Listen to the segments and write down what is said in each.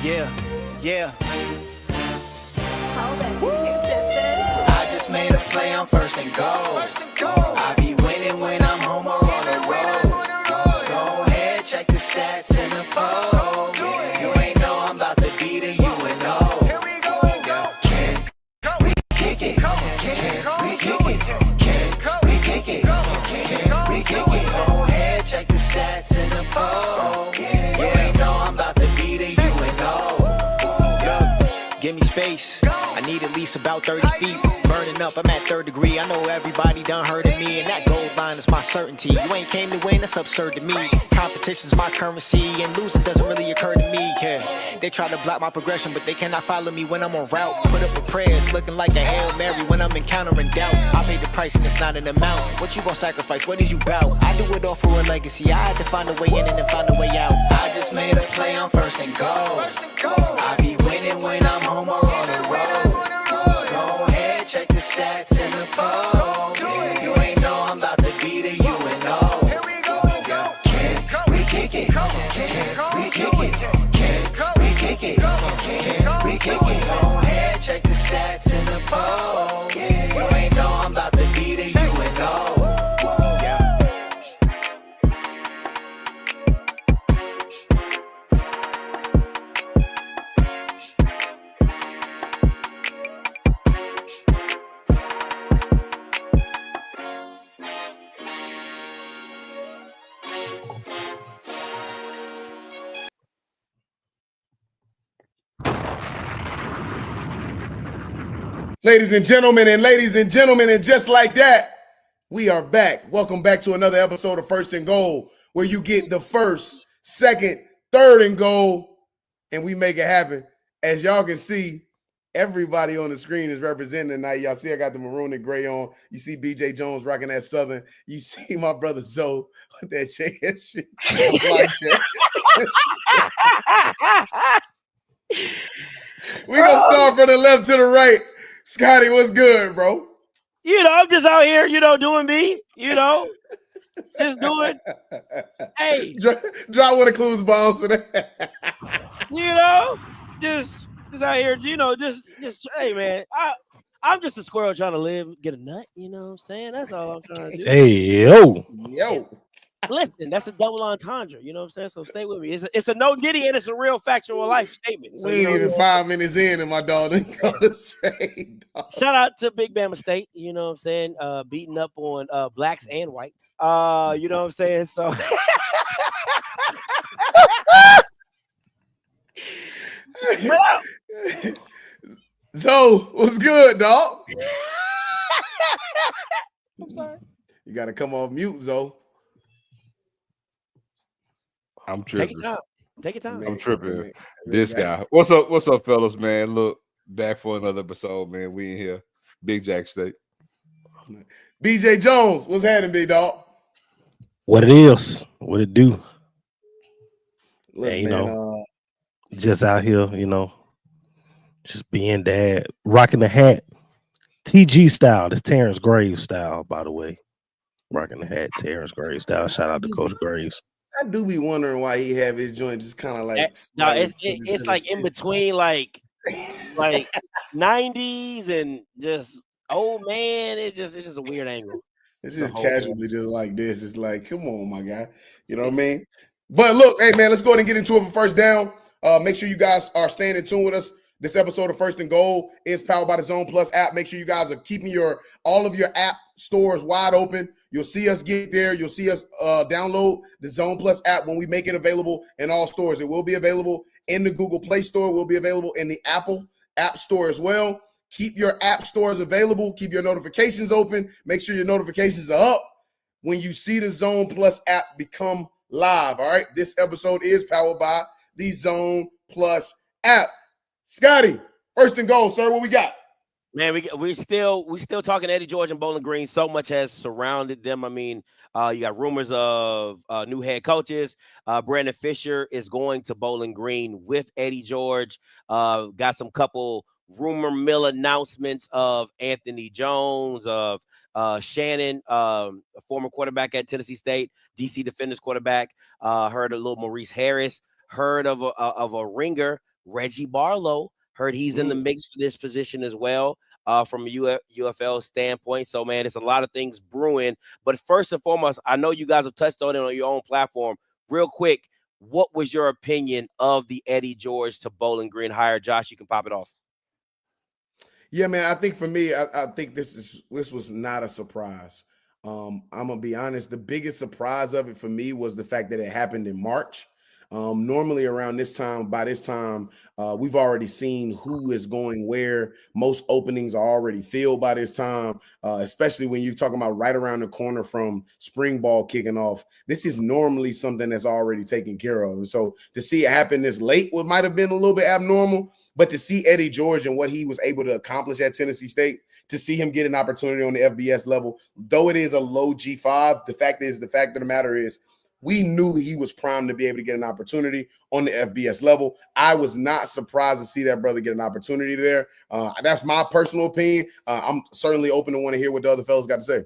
Yeah. Hold it. You did this. I just made a play, I'm first and goal. I be winning when I'm home or on the road. Go ahead, check the stats in the poll. You ain't know I'm about to be the UNO. Here we go. Can we kick it? Can we kick it? Can we kick it? Can we kick it? Go ahead, check the stats in the poll. You ain't know I'm about to be the UNO. Give me space. I need at least about 30 feet. Burning up, I'm at third degree. I know everybody done heard of me, and that gold line is my certainty. You ain't came to win, that's absurd to me. Competition's my currency, and losing doesn't really occur to me. Yeah, they try to block my progression, but they cannot follow me when I'm on route. Put up with prayers, looking like a Hail Mary when I'm encountering doubt. I paid the price, and it's not an amount. What you gonna sacrifice? What is you bout? I do it all for a legacy. I had to find a way in and then find a way out. I just made a play, I'm first and goal. I be winning when I'm home or on the road. Go ahead, check the stats in the poll. You ain't know I'm about to be the UNO. Here we go. Can we kick it? Can we kick it? Can we kick it? Can we kick it? Go ahead, check the stats in the poll. You ain't know I'm about to be the UNO. Ladies and gentlemen, and just like that, we are back. Welcome back to another episode of First and Goal, where you get the first, second, third and goal, and we make it happen. As y'all can see, everybody on the screen is representing tonight. Y'all see I got the maroon and gray on. You see BJ Jones rocking that Southern. You see my brother Zoe with that JS shit. We gonna start from the left to the right. Scotty, what's good, bro? I'm just out here, doing me, just doing. Hey, drop one of Clues bombs for that. Just out here, just. Hey, man, I'm just a squirrel trying to live, get a nut. You know what I'm saying? That's all I'm trying to do. Hey, yo. Listen, that's a double entendre. You know what I'm saying? So stay with me. It's a no diddy and it's a real factual life statement. So, we ain't even 5 minutes in, and my dog didn't go to straight. Shout out to Big Bama State. You know what I'm saying? Beating up on blacks and whites. You know what I'm saying? So. So, what's good, dog? I'm sorry. You got to come off mute, Zoe. I'm tripping. Take your time. I'm tripping. This guy. What's up, fellas, man? Look, back for another episode, man. We in here. Big Jack State. BJ Jones, what's happening, big dog? What it is. What it do. Look, and, man, just out here, just being dad. Rocking the hat. TG style. This Terrence Graves style, by the way. Rocking the hat, Terrence Graves style. Shout out to Coach Graves. I do be wondering why he have his joint just kind of like. It's like in between, like 90s and just old man. It's just a weird angle. It's just casually just like this. It's like, come on, my guy. You know what I mean? But look, hey man, let's go ahead and get into it for first down. Make sure you guys are staying in tune with us. This episode of First and Goal is powered by the Zone Plus app. Make sure you guys are keeping all of your app stores wide open. You'll see us get there. You'll see us download the Zone Plus app when we make it available in all stores. It will be available in the Google Play Store. It will be available in the Apple App Store as well. Keep your app stores available. Keep your notifications open. Make sure your notifications are up when you see the Zone Plus app become live. All right. This episode is powered by the Zone Plus app. Scotty, First and Goal, sir. What we got? Man, we still talking Eddie George and Bowling Green. So much has surrounded them. I mean, you got rumors of new head coaches. Brandon Fisher is going to Bowling Green with Eddie George. Got some couple rumor mill announcements of Anthony Jones, of Shannon, a former quarterback at Tennessee State, DC Defenders quarterback. Heard a little Maurice Harris. Heard of a ringer Reggie Barlow, heard he's in the mix for this position as well. From a UFL standpoint. So, man, it's a lot of things brewing. But first and foremost, I know you guys have touched on it on your own platform. Real quick, what was your opinion of the Eddie George to Bowling Green hire? Josh, you can pop it off. Yeah, man, I think for me, I think this was not a surprise. I'm going to be honest. The biggest surprise of it for me was the fact that it happened in March. Normally around this time, by this time, we've already seen who is going where. Most openings are already filled by this time, especially when you're talking about right around the corner from spring ball kicking off. This is normally something that's already taken care of. And so to see it happen this late might have been a little bit abnormal, but to see Eddie George and what he was able to accomplish at Tennessee State, to see him get an opportunity on the FBS level, though it is a low G5, the fact of the matter is, we knew he was primed to be able to get an opportunity on the FBS level. I was not surprised to see that brother get an opportunity there. That's my personal opinion. I'm certainly open to want to hear what the other fellas got to say.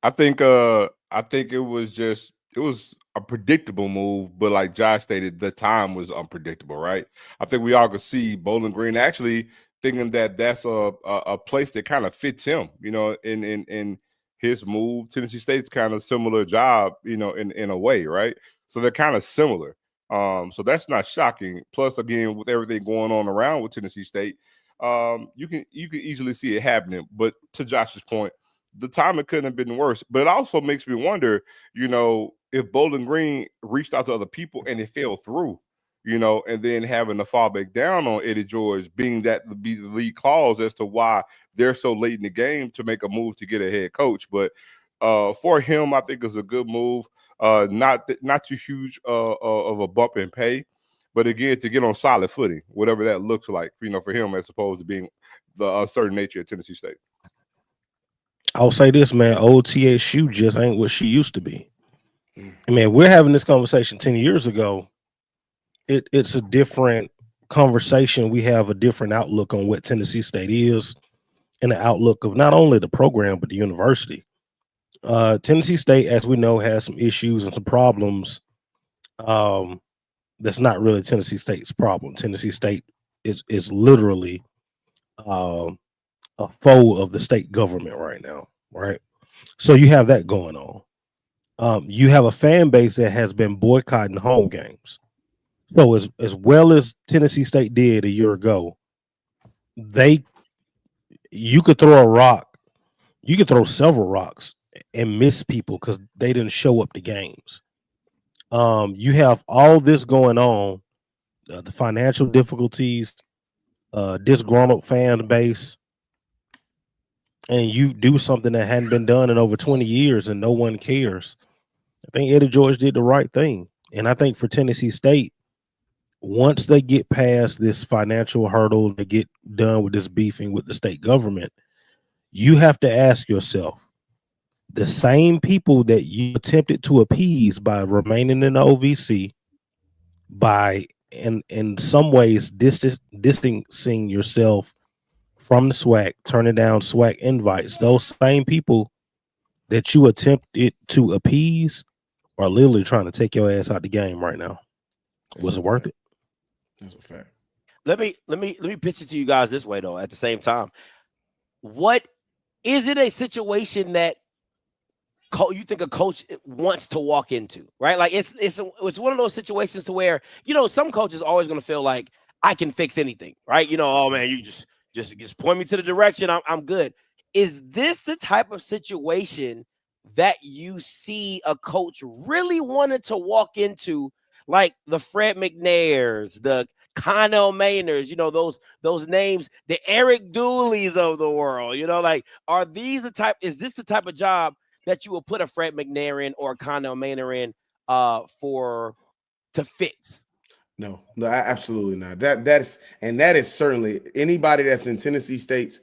I think it was a predictable move, but like Josh stated, the time was unpredictable, right? I think we all could see Bowling Green actually thinking that that's a place that kind of fits him, in his move. Tennessee State's kind of similar job, in a way, right? So they're kind of similar. So that's not shocking. Plus, again, with everything going on around with Tennessee State, you can easily see it happening. But to Josh's point, the timing couldn't have been worse. But it also makes me wonder, if Bowling Green reached out to other people and it fell through, and then having to fall back down on Eddie George, being that to be the lead cause as to why they're so late in the game to make a move to get a head coach. But for him, I think it's a good move. Not too huge of a bump in pay, but again, to get on solid footing, whatever that looks like, for him, as opposed to being the uncertain nature at Tennessee State. I'll say this, man. Old TSU just ain't what she used to be. I mean, we're having this conversation 10 years ago. It's a different conversation. We have a different outlook on what Tennessee State is and the outlook of not only the program, but the university. Tennessee State, as we know, has some issues and some problems. That's not really Tennessee State's problem. Tennessee State is literally a foe of the state government right now, right? So you have that going on. You have a fan base that has been boycotting home games. So as well as Tennessee State did a year ago, you could throw a rock, you could throw several rocks and miss people because they didn't show up to games. You have all this going on, the financial difficulties, disgruntled fan base, and you do something that hadn't been done in over 20 years and no one cares. I think Eddie George did the right thing. And I think for Tennessee State, once they get past this financial hurdle, to get done with this beefing with the state government, you have to ask yourself, the same people that you attempted to appease by remaining in the OVC, by in some ways distancing yourself from the SWAC, turning down SWAC invites, those same people that you attempted to appease are literally trying to take your ass out the game right now. Was it worth it? That's a fact. Let me pitch it to you guys this way though. At the same time, what is it a situation that you think a coach wants to walk into, right? Like it's one of those situations to where some coaches are always going to feel like I can fix anything, right? Oh man, you just point me to the direction, I'm good. Is this the type of situation that you see a coach really wanted to walk into, like the Fred McNairs, the Connell Maynards, those names, the Eric Dooleys of the world, like is this the type of job that you will put a Fred McNair in or a Connell Maynard in to fix? No, absolutely not. That is certainly anybody that's in Tennessee State's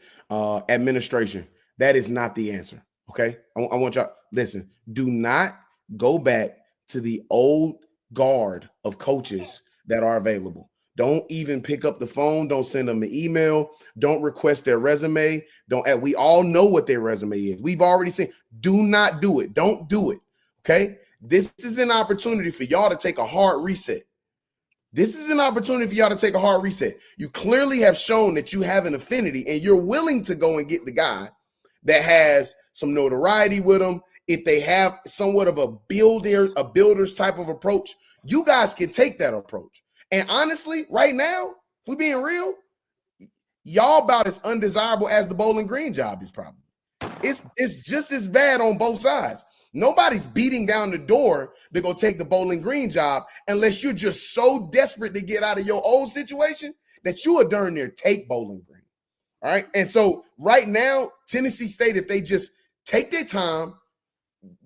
administration. That is not the answer. Okay, I want y'all listen. Do not go back to the old guard of coaches that are available. Don't even pick up the phone. Don't send them an email. Don't request their resume. We all know what their resume is. We've already seen. Do not do it. Don't do it. Okay, this is an opportunity for y'all to take a hard reset. This is an opportunity for y'all to take a hard reset. You clearly have shown that you have an affinity and you're willing to go and get the guy that has some notoriety with them. If they have somewhat of a builder's type of approach, you guys can take that approach. And honestly, right now, if we're being real, y'all about as undesirable as the Bowling Green job is probably. It's just as bad on both sides. Nobody's beating down the door to go take the Bowling Green job unless you're just so desperate to get out of your old situation that you are darn near take Bowling Green. All right. And so right now, Tennessee State, if they just take their time,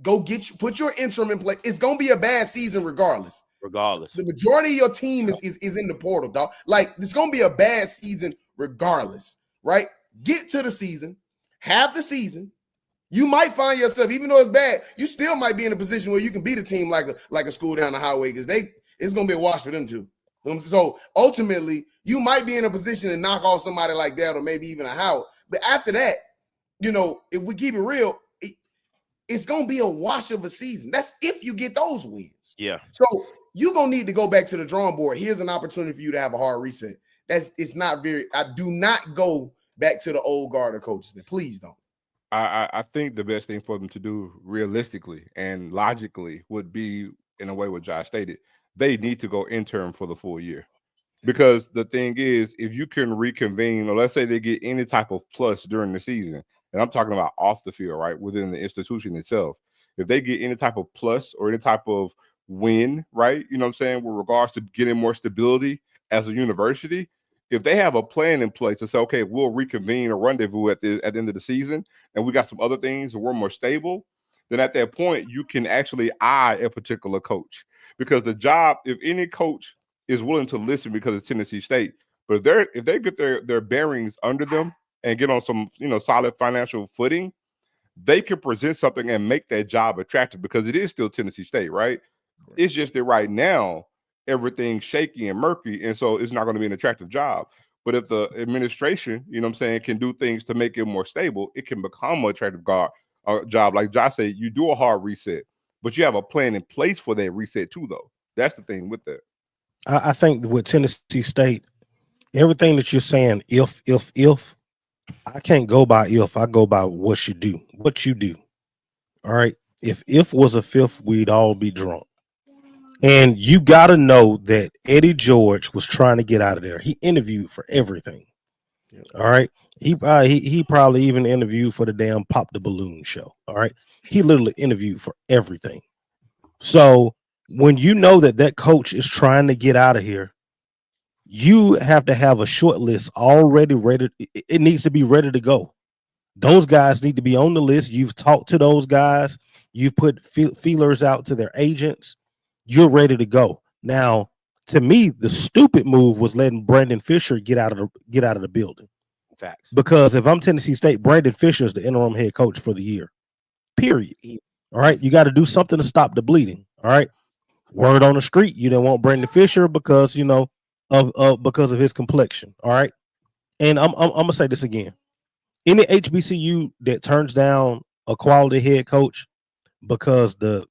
put your interim in place, it's going to be a bad season regardless. The majority of your team is in the portal, dog. Like, it's going to be a bad season regardless, right? Get to the season, have the season. You might find yourself, even though it's bad, you still might be in a position where you can beat a team like a school down the highway because it's going to be a wash for them too. So ultimately, you might be in a position to knock off somebody like that or maybe even a Howard. But after that, if we keep it real, it's going to be a wash of a season. That's if you get those wins. Yeah. So you're going to need to go back to the drawing board. Here's an opportunity for you to have a hard reset. I do not go back to the old guard of coaches. Please don't. I think the best thing for them to do realistically and logically would be, in a way what Josh stated, they need to go intern for the full year. Because the thing is, if you can reconvene, or let's say they get any type of plus during the season, and I'm talking about off the field, right, within the institution itself, if they get any type of plus or any type of win, right, you know what I'm saying, with regards to getting more stability as a university, if they have a plan in place to say, okay, we'll reconvene a rendezvous at the end of the season, and we got some other things and we're more stable, then at that point, you can actually eye a particular coach. Because the job, if any coach is willing to listen because it's Tennessee State, but if they get their bearings under them and get on some solid financial footing, they can present something and make that job attractive because it is still Tennessee State, right? It's just that right now, everything's shaky and murky, and so it's not going to be an attractive job. But if the administration, can do things to make it more stable, it can become an attractive job. Like Josh said, you do a hard reset, but you have a plan in place for that reset too, though. That's the thing with that. I think with Tennessee State, everything that you're saying, if, I can't go by if, I go by what you do. All right. If was a fifth, we'd all be drunk. And you got to know that Eddie George was trying to get out of there. He interviewed for everything. All right. He probably even interviewed for the damn Pop the Balloon show. All right. He literally interviewed for everything. So when you know that coach is trying to get out of here, you have to have a short list already ready. It needs to be ready to go. Those guys need to be on the list. You've talked to those guys. You've put feelers out to their agents. You're ready to go. Now, to me, the stupid move was letting Brandon Fisher get out of the building. Facts. Because if I'm Tennessee State, Brandon Fisher is the interim head coach for the year. Period. All right. You got to do something to stop the bleeding. All right. Word on the street, you didn't want Brandon Fisher because because of his complexion. All right. And I'm gonna say this again. Any HBCU that turns down a quality head coach because the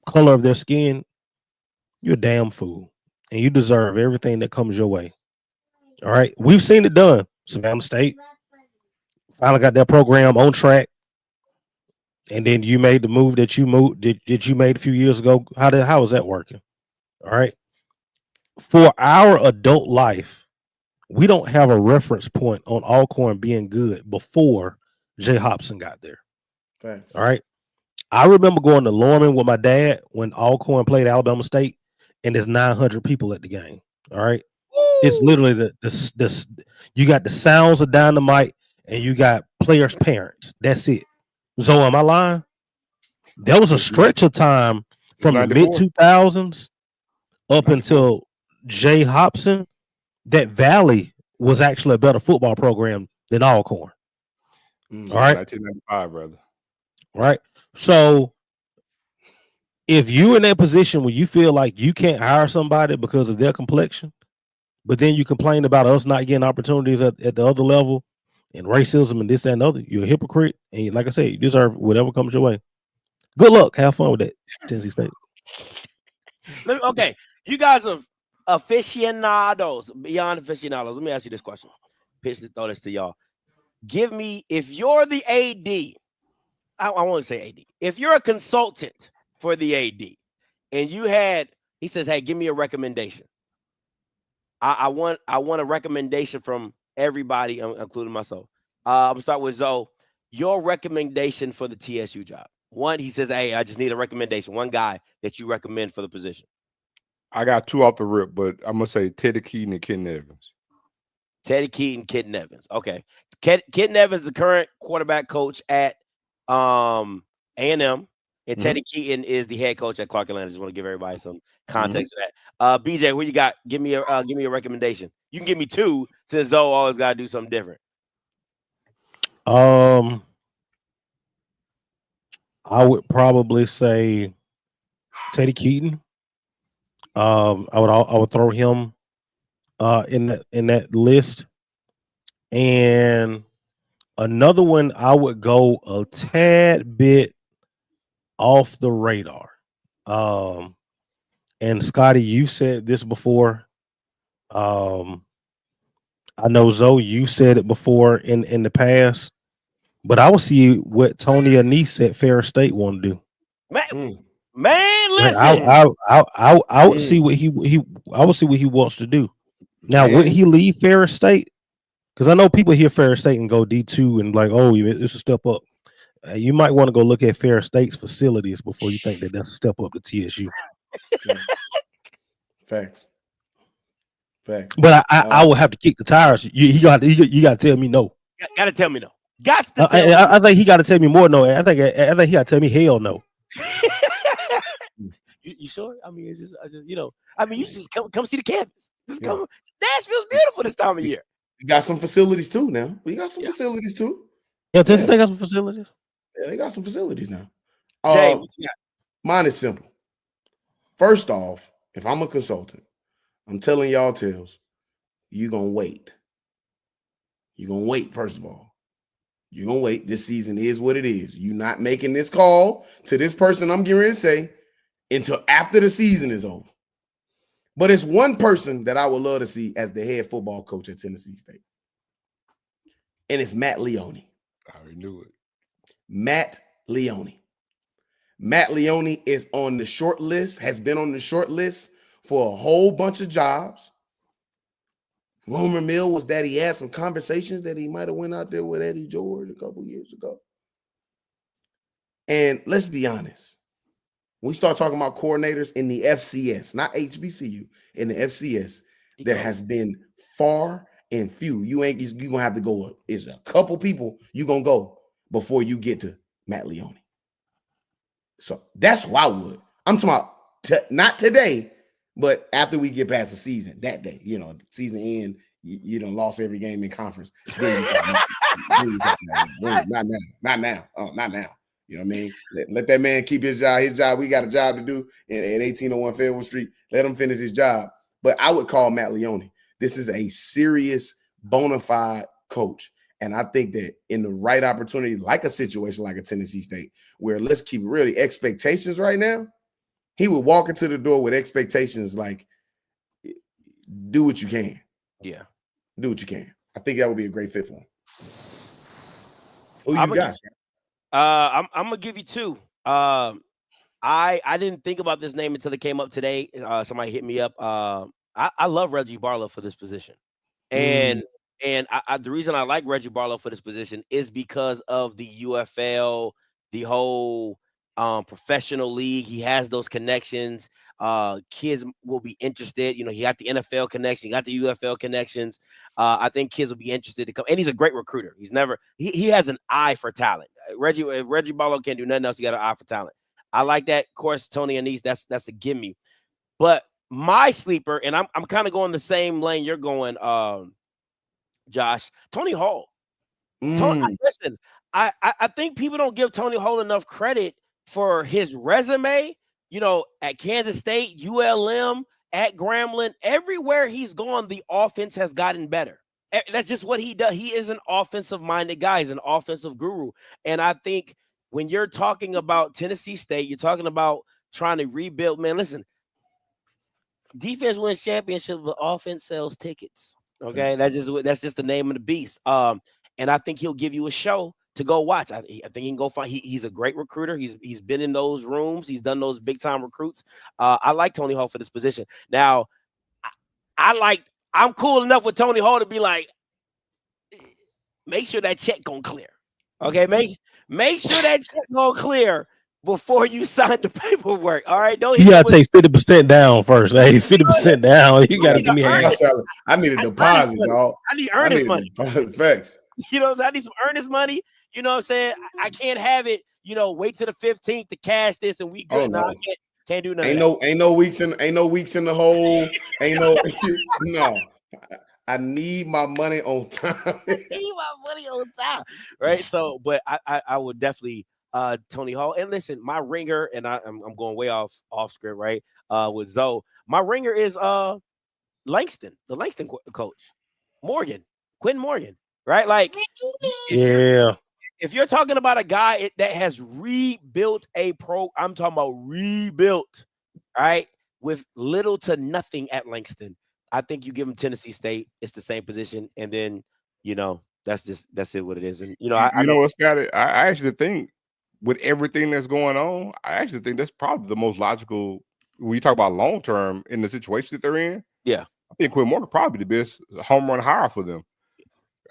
color of their skin, you're a damn fool. And you deserve everything that comes your way. All right. We've seen it done. Savannah State finally got that program on track. And then you made the move that you made a few years ago. How is that working? All right. For our adult life, we don't have a reference point on Alcorn being good before Jay Hobson got there. Thanks. All right. I remember going to Lorman with my dad when Alcorn played Alabama State, and there's 900 people at the game. All right. Woo! It's literally the you got the sounds of dynamite and you got players' parents. That's it. So am I lying? There was a stretch of time from the mid 2000s up until Jay Hobson that Valley was actually a better football program than Alcorn. All right. 1995, brother. Right. So if you're in that position where you feel like you can't hire somebody because of their complexion, but then you complain about us not getting opportunities at the other level and racism and this, that, and other, you're a hypocrite. And like I said, you deserve whatever comes your way. Good luck. Have fun with that, Tennessee State. Okay. You guys have aficionados, beyond aficionados. Let me ask you this question. Pitch to throw this to y'all. Give me, if you're the AD, I want to say AD. If you're a consultant for the AD, and he says, "Hey, give me a recommendation." I want a recommendation from everybody, including myself. I'm gonna start with Zoe. Your recommendation for the TSU job. One, he says, "Hey, I just need a recommendation." One guy that you recommend for the position. I got 2 off the rip, but I'm gonna say Teddy Keaton and Ken Evans. Teddy Keaton, Kitten Evans. Okay, Kitten Evans, the current quarterback coach at A&M, and Teddy Keaton is the head coach at Clark Atlanta. Just want to give everybody some context to that. BJ, who you got? Give me a recommendation. You can give me 2 since Zoe always got to do something different. I would probably say Teddy Keaton. I would throw him in that list. And another one, I would go a tad bit off the radar. And Scotty, you said this before. I know Zoe, you said it before in the past, but I will see what Tony Anise at Ferris State want to do. Man, listen. I would see what he wants to do. Now, would he leave Ferris State? Because I know people hear Ferris State and go D2 and like, oh, it's a step up. You might want to go look at Ferris State's facilities before you think that that's a step up to TSU. Facts. But I will have to kick the tires. You got to tell me no. Got to tell me no. Got to tell me. I think he got to tell me more no. I think he got to tell me hell no. You sure? I mean, it's just you just come see the campus. Just come. Nashville's beautiful this time of year. We got some facilities too now. We got some facilities too. Yeah, Texas State got some facilities. Yeah, they got some facilities now. Jay, what you got? Mine is simple. First off, if I'm a consultant, I'm telling y'all tales, you're going to wait. You're going to wait, first of all. You're going to wait. This season is what it is. You're not making this call to this person I'm getting ready to say until after the season is over. But it's one person that I would love to see as the head football coach at Tennessee State. And it's Matt Leone. I already knew it. Matt Leone. Matt Leone is on the short list, has been on the short list for a whole bunch of jobs. Rumor mill was that he had some conversations that he might have went out there with Eddie George a couple years ago. And let's be honest. When we start talking about coordinators in the FCS, not HBCU, in the FCS, there has been far and few. You're going to have to go. It's a couple people you're going to go before you get to Matt Leone. So that's who I would. I'm talking about not today, but after we get past the season, that day, season end, you done lost every game in conference. Not now. Oh, not now. You know what I mean? Let that man keep his job. His job, we got a job to do at 1801 Fairwood Street. Let him finish his job. But I would call Matt Leone. This is a serious, bona fide coach. And I think that in the right opportunity, like a situation like a Tennessee State, where let's keep really expectations right now, he would walk into the door with expectations like, do what you can. Yeah. Do what you can. I think that would be a great fit for him. Who you got? I'm gonna give you 2. I didn't think about this name until it came up today. Somebody hit me up. I love Reggie Barlow for this position, and the reason I like Reggie Barlow for this position is because of the UFL, the whole professional league. He has those connections. Kids will be interested. He got the NFL connection, he got the UFL connections. I think kids will be interested to come, and he's a great recruiter. He has an eye for talent. Reggie Barlow can't do nothing else. He got an eye for talent. I like that. Of course, Tony Anise, that's a gimme. But my sleeper, and I'm kind of going the same lane you're going, Josh, Tony Hall. Listen, I think people don't give Tony Hall enough credit for his resume. At Kansas State, ULM, at Grambling, everywhere he's gone, the offense has gotten better. That's just what he does. He is an offensive-minded guy. He's an offensive guru. And I think when you're talking about Tennessee State, you're talking about trying to rebuild. Man, listen, defense wins championships, but offense sells tickets. Okay, that's just the name of the beast. And I think he'll give you a show to go watch. I think he can go find. He's a great recruiter. He's been in those rooms. He's done those big time recruits. I like Tony Hall for this position. Now, I'm cool enough with Tony Hall to be like, make sure that check gonna clear. Okay, make sure that check gonna clear before you sign the paperwork. All right, don't you gotta take 50% down first. Hey, 50% down. You gotta give me half. I need a deposit, dog. I need earnest money. Facts. You know, I need some earnest money. You know what I'm saying? I can't have it. You know, wait till the 15th to cash this and we good. Oh, no. I can't do nothing. Ain't no weeks in the hole. Ain't no no. I need my money on time. Right? So, but I would definitely Tony Hall. And listen, my ringer, and I'm going way off script, right? With Zoe. My ringer is Langston, the Langston coach. Quentin Morgan, right? Like, if you're talking about a guy that has rebuilt I'm talking about rebuilt, right? With little to nothing at Langston. I think you give him Tennessee State, it's the same position, and then that's it what it is. And I know what's got it. I actually think with everything that's going on, I actually think that's probably the most logical when you talk about long term in the situation that they're in. Yeah, I think Quinn Morgan probably the best home run hire for them.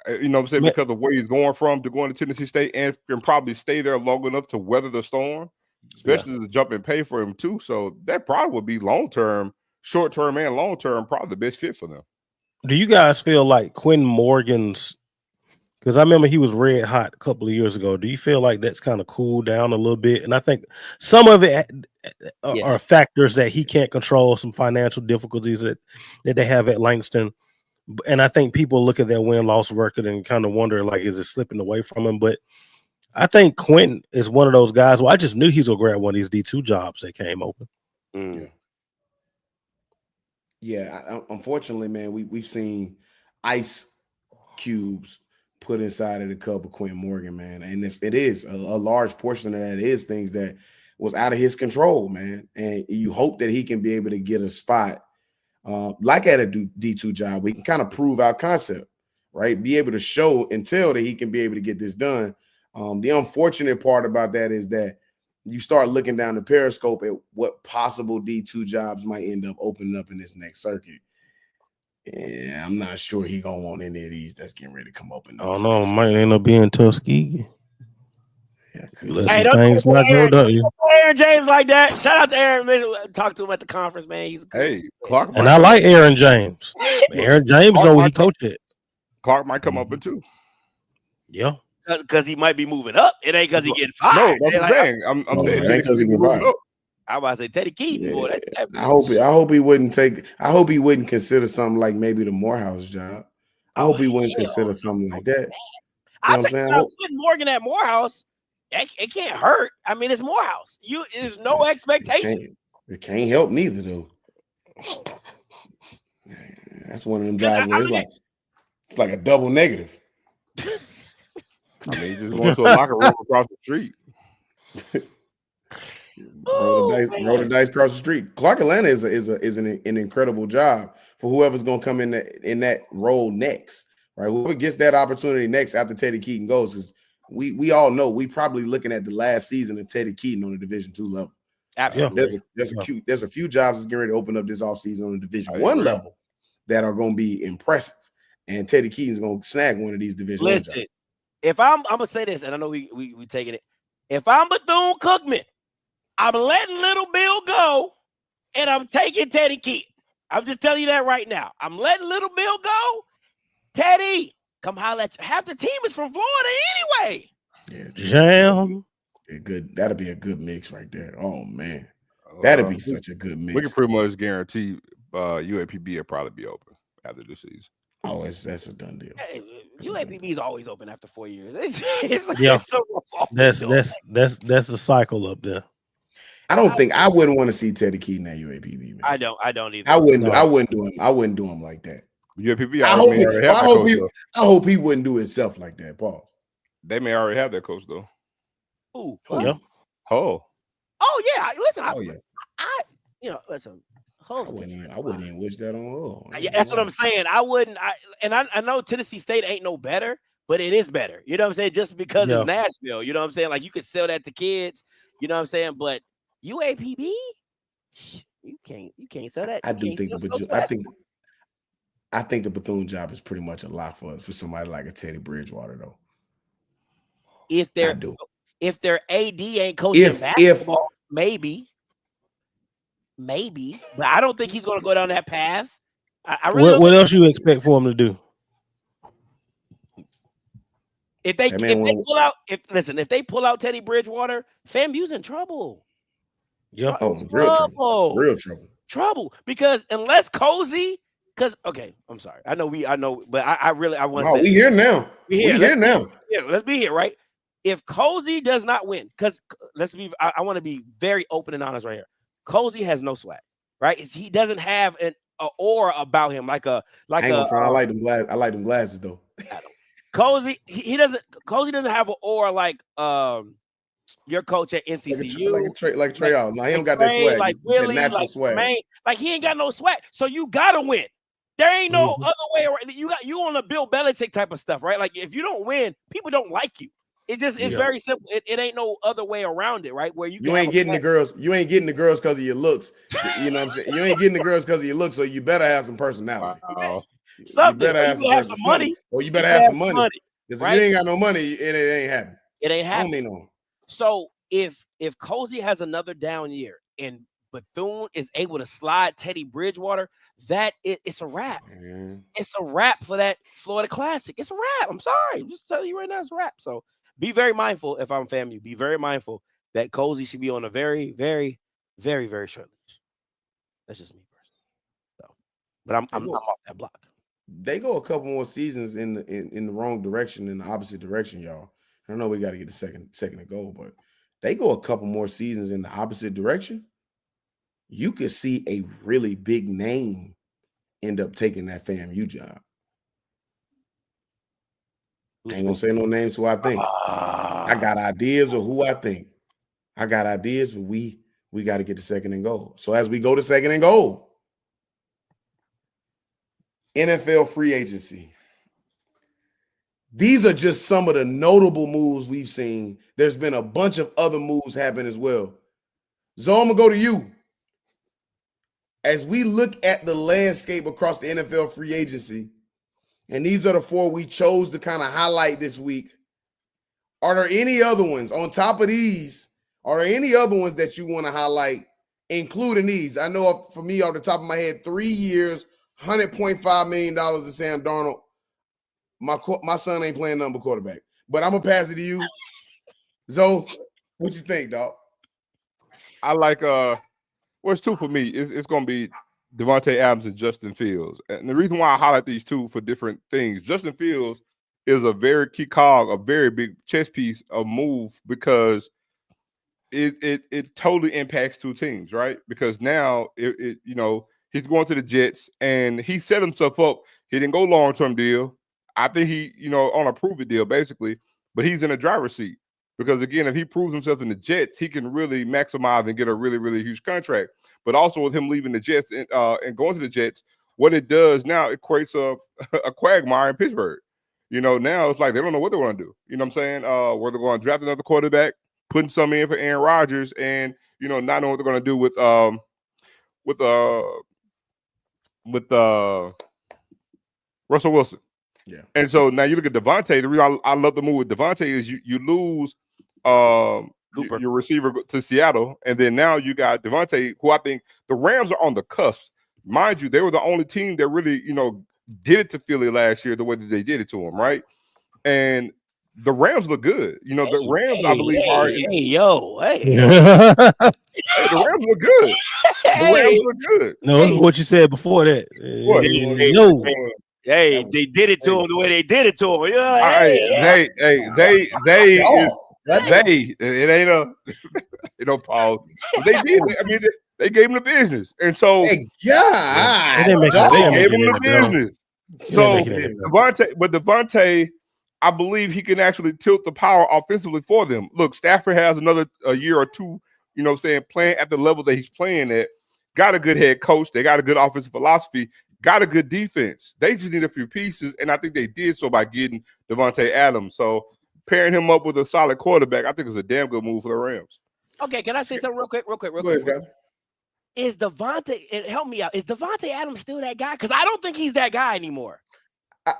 You know what I'm saying? Because of where he's going from to going to Tennessee State and can probably stay there long enough to weather the storm, especially the jump and pay for him too. So that probably would be long term. Short term and long term, probably the best fit for them. Do you guys feel like Quinn Morgan's? Because I remember he was red hot a couple of years ago. Do you feel like that's kind of cooled down a little bit? And I think some of it are factors that he can't control, some financial difficulties that they have at Langston. And I think people look at their win-loss record and kind of wonder, like, is it slipping away from him? But I think Quentin is one of those guys. Well, I just knew he was going to grab one of these D2 jobs that came open. Yeah, unfortunately, man, we've seen ice cubes put inside of the cup of Quentin Morgan, man, and it is a large portion of that is things that was out of his control, man. And you hope that he can be able to get a spot, like at a D2 job, we can kind of prove our concept, right? Be able to show and tell that he can be able to get this done. The unfortunate part about that is that you start looking down the periscope at what possible D2 jobs might end up opening up in this next circuit. Yeah, I'm not sure he gonna want any of these that's getting ready to come open. Oh no, might end up being Tuskegee. Yeah, hey, things not go down. Aaron James like that. Shout out to Aaron. Talk to him at the conference, man. He's good. Hey, Clark, and I like Aaron James. Aaron James know he coached it. Clark might come up in too. Yeah. Because he might be moving up. It ain't because he getting fired. No, that's what I'm saying. I'm saying because he moving up. I was about to say Teddy Keaton. Boy, I hope he wouldn't consider something like maybe the Morehouse job. I hope he wouldn't consider something like that. I'll take Quentin Morgan at Morehouse. It can't hurt. I mean, it's Morehouse. There's no expectation. It can't help neither, though. That's one of them jobs where it's like a double negative. I mean, just going to a locker room across the street. Roll the dice across the street. Clark Atlanta is an incredible job for whoever's going to come in that role next, right? Whoever gets that opportunity next after Teddy Keaton goes, because we all know we probably looking at the last season of Teddy Keaton on the Division II level. Absolutely. There's a few jobs that's getting ready to open up this offseason on the Division I level that are going to be impressive, and Teddy Keaton's going to snag one of these Division I jobs. Listen, if I'm gonna say this, and I know we taking it. If I'm Bethune-Cookman, I'm letting Little Bill go, and I'm taking Teddy Keaton. I'm just telling you that right now. I'm letting Little Bill go. Teddy, come holler at you. Half the team is from Florida anyway. Yeah, jam. That'll be a good mix right there. Oh man, that'd be such a good mix. We can pretty much guarantee UAPB will probably be open after this season. Oh, that's a done deal. Hey, UAPB is always open after 4 years. That's a cycle up there. I wouldn't want to see Teddy Keaton at UAPB. Man. I don't either. I wouldn't do him like that. UAPB. I hope he wouldn't do himself like that, Paul. They may already have that coach though. Ooh, yeah. Oh yeah. Listen, oh yeah. listen. I wouldn't even wish that on her. Yeah, that's what I'm saying. I wouldn't. I know Tennessee State ain't no better, but it is better. You know what I'm saying? Just because it's Nashville. You know what I'm saying? Like you could sell that to kids. You know what I'm saying? But UAPB, you can't sell that. I do think I think the Bethune job is pretty much a lock for somebody like a Teddy Bridgewater though. If their AD ain't coaching basketball, maybe, but I don't think he's going to go down that path. I really what else you expect for him to do? If they pull out Teddy Bridgewater, FAMU's in trouble. Yeah, real trouble. Because unless Cozy, I'm sorry, I know, but I want to say we here now. We here now. Yeah, let's be here, right? If Cozy does not win, because I want to be very open and honest right here. Cozy has no swag, right? He doesn't have an aura about him I like them glasses though. Cozy, Cozy doesn't have an aura like your coach at NCCU, like Trey out. No, he don't got that swag. Like Willie, natural swag. Man, like he ain't got no swag. So you gotta win. There ain't no other way around. You on a Bill Belichick type of stuff, right? Like if you don't win, people don't like you. It's very simple. It ain't no other way around it, right? Where you ain't getting the girls. You ain't getting the girls because of your looks. You know what I'm saying? You ain't getting the girls because of your looks. So you better have some personality. Wow. You better have some money. Or you better have some money. Because if you ain't got no money, it ain't happening. It ain't happening. I don't mean no. So if Cozy has another down year and Bethune is able to slide Teddy Bridgewater, it's a wrap. Man. It's a wrap for that Florida Classic. It's a wrap. I'm sorry. I'm just telling you right now, it's a wrap. So be very mindful if I'm FAMU. Be very mindful that Cozy should be on a very, very, very, very short leash. That's just me personally. So, but I'm off that block. They go a couple more seasons in the wrong direction, in the opposite direction, y'all. I know we got to get the second to go, but they go a couple more seasons in the opposite direction. You could see a really big name end up taking that FAMU job. I ain't gonna say no names who I think. I got ideas of who I think. I got ideas, but we got to get the second and goal. So as we go to second and goal, NFL free agency. These are just some of the notable moves we've seen. There's been a bunch of other moves happen as well. So I'm gonna go to you. As we look at the landscape across the NFL free agency, and these are the four we chose to kind of highlight this week. Are there any other ones on top of these? Are there any other ones that you want to highlight, including these? I know for me, off the top of my head, 3 years, $100.5 million to Sam Darnold. My son ain't playing number quarterback, but I'm gonna pass it to you. Zoe, what you think, dog? I like it's two for me. It's gonna be Davante Adams and Justin Fields. And the reason why I highlight these two for different things, Justin Fields is a very key cog, a very big chess piece, a move, because it totally impacts two teams, right? Because now he's going to the Jets and he set himself up. He didn't go long-term deal. I think he, on a prove-it deal, basically, but he's in a driver's seat. Because, again, if he proves himself in the Jets, he can really maximize and get a really, really huge contract. But also with him leaving the Jets and going to the Jets, what it does now, it creates a quagmire in Pittsburgh. Now it's like they don't know what they want to do. You know what I'm saying? Where they're going to draft another quarterback, putting some in for Aaron Rodgers, and, not knowing what they're going to do with Russell Wilson. Yeah. And so now you look at Davante. The reason I love the move with Davante is you lose your receiver to Seattle, and then now you got Davante, who I think the Rams are on the cusp. Mind you, they were the only team that really, did it to Philly last year the way that they did it to him, right? And the Rams look good. The Rams, I believe, are. The Rams look good. The Rams look good. No, what you said before that. They did it to him the way they did it to him. It ain't a pause. They did. I mean, they gave him the business, and so they gave him the business. So Davante, I believe he can actually tilt the power offensively for them. Look, Stafford has another year or two, playing at the level that he's playing at. got a good head coach. They got a good offensive philosophy. Got a good defense. They just need a few pieces, and I think they did so by getting Davante Adams. So pairing him up with a solid quarterback, I think is a damn good move for the Rams. Okay, can I say something real quick? Go ahead, Scott. Is Davante, and help me out, is Davante Adams still that guy? Because I don't think he's that guy anymore.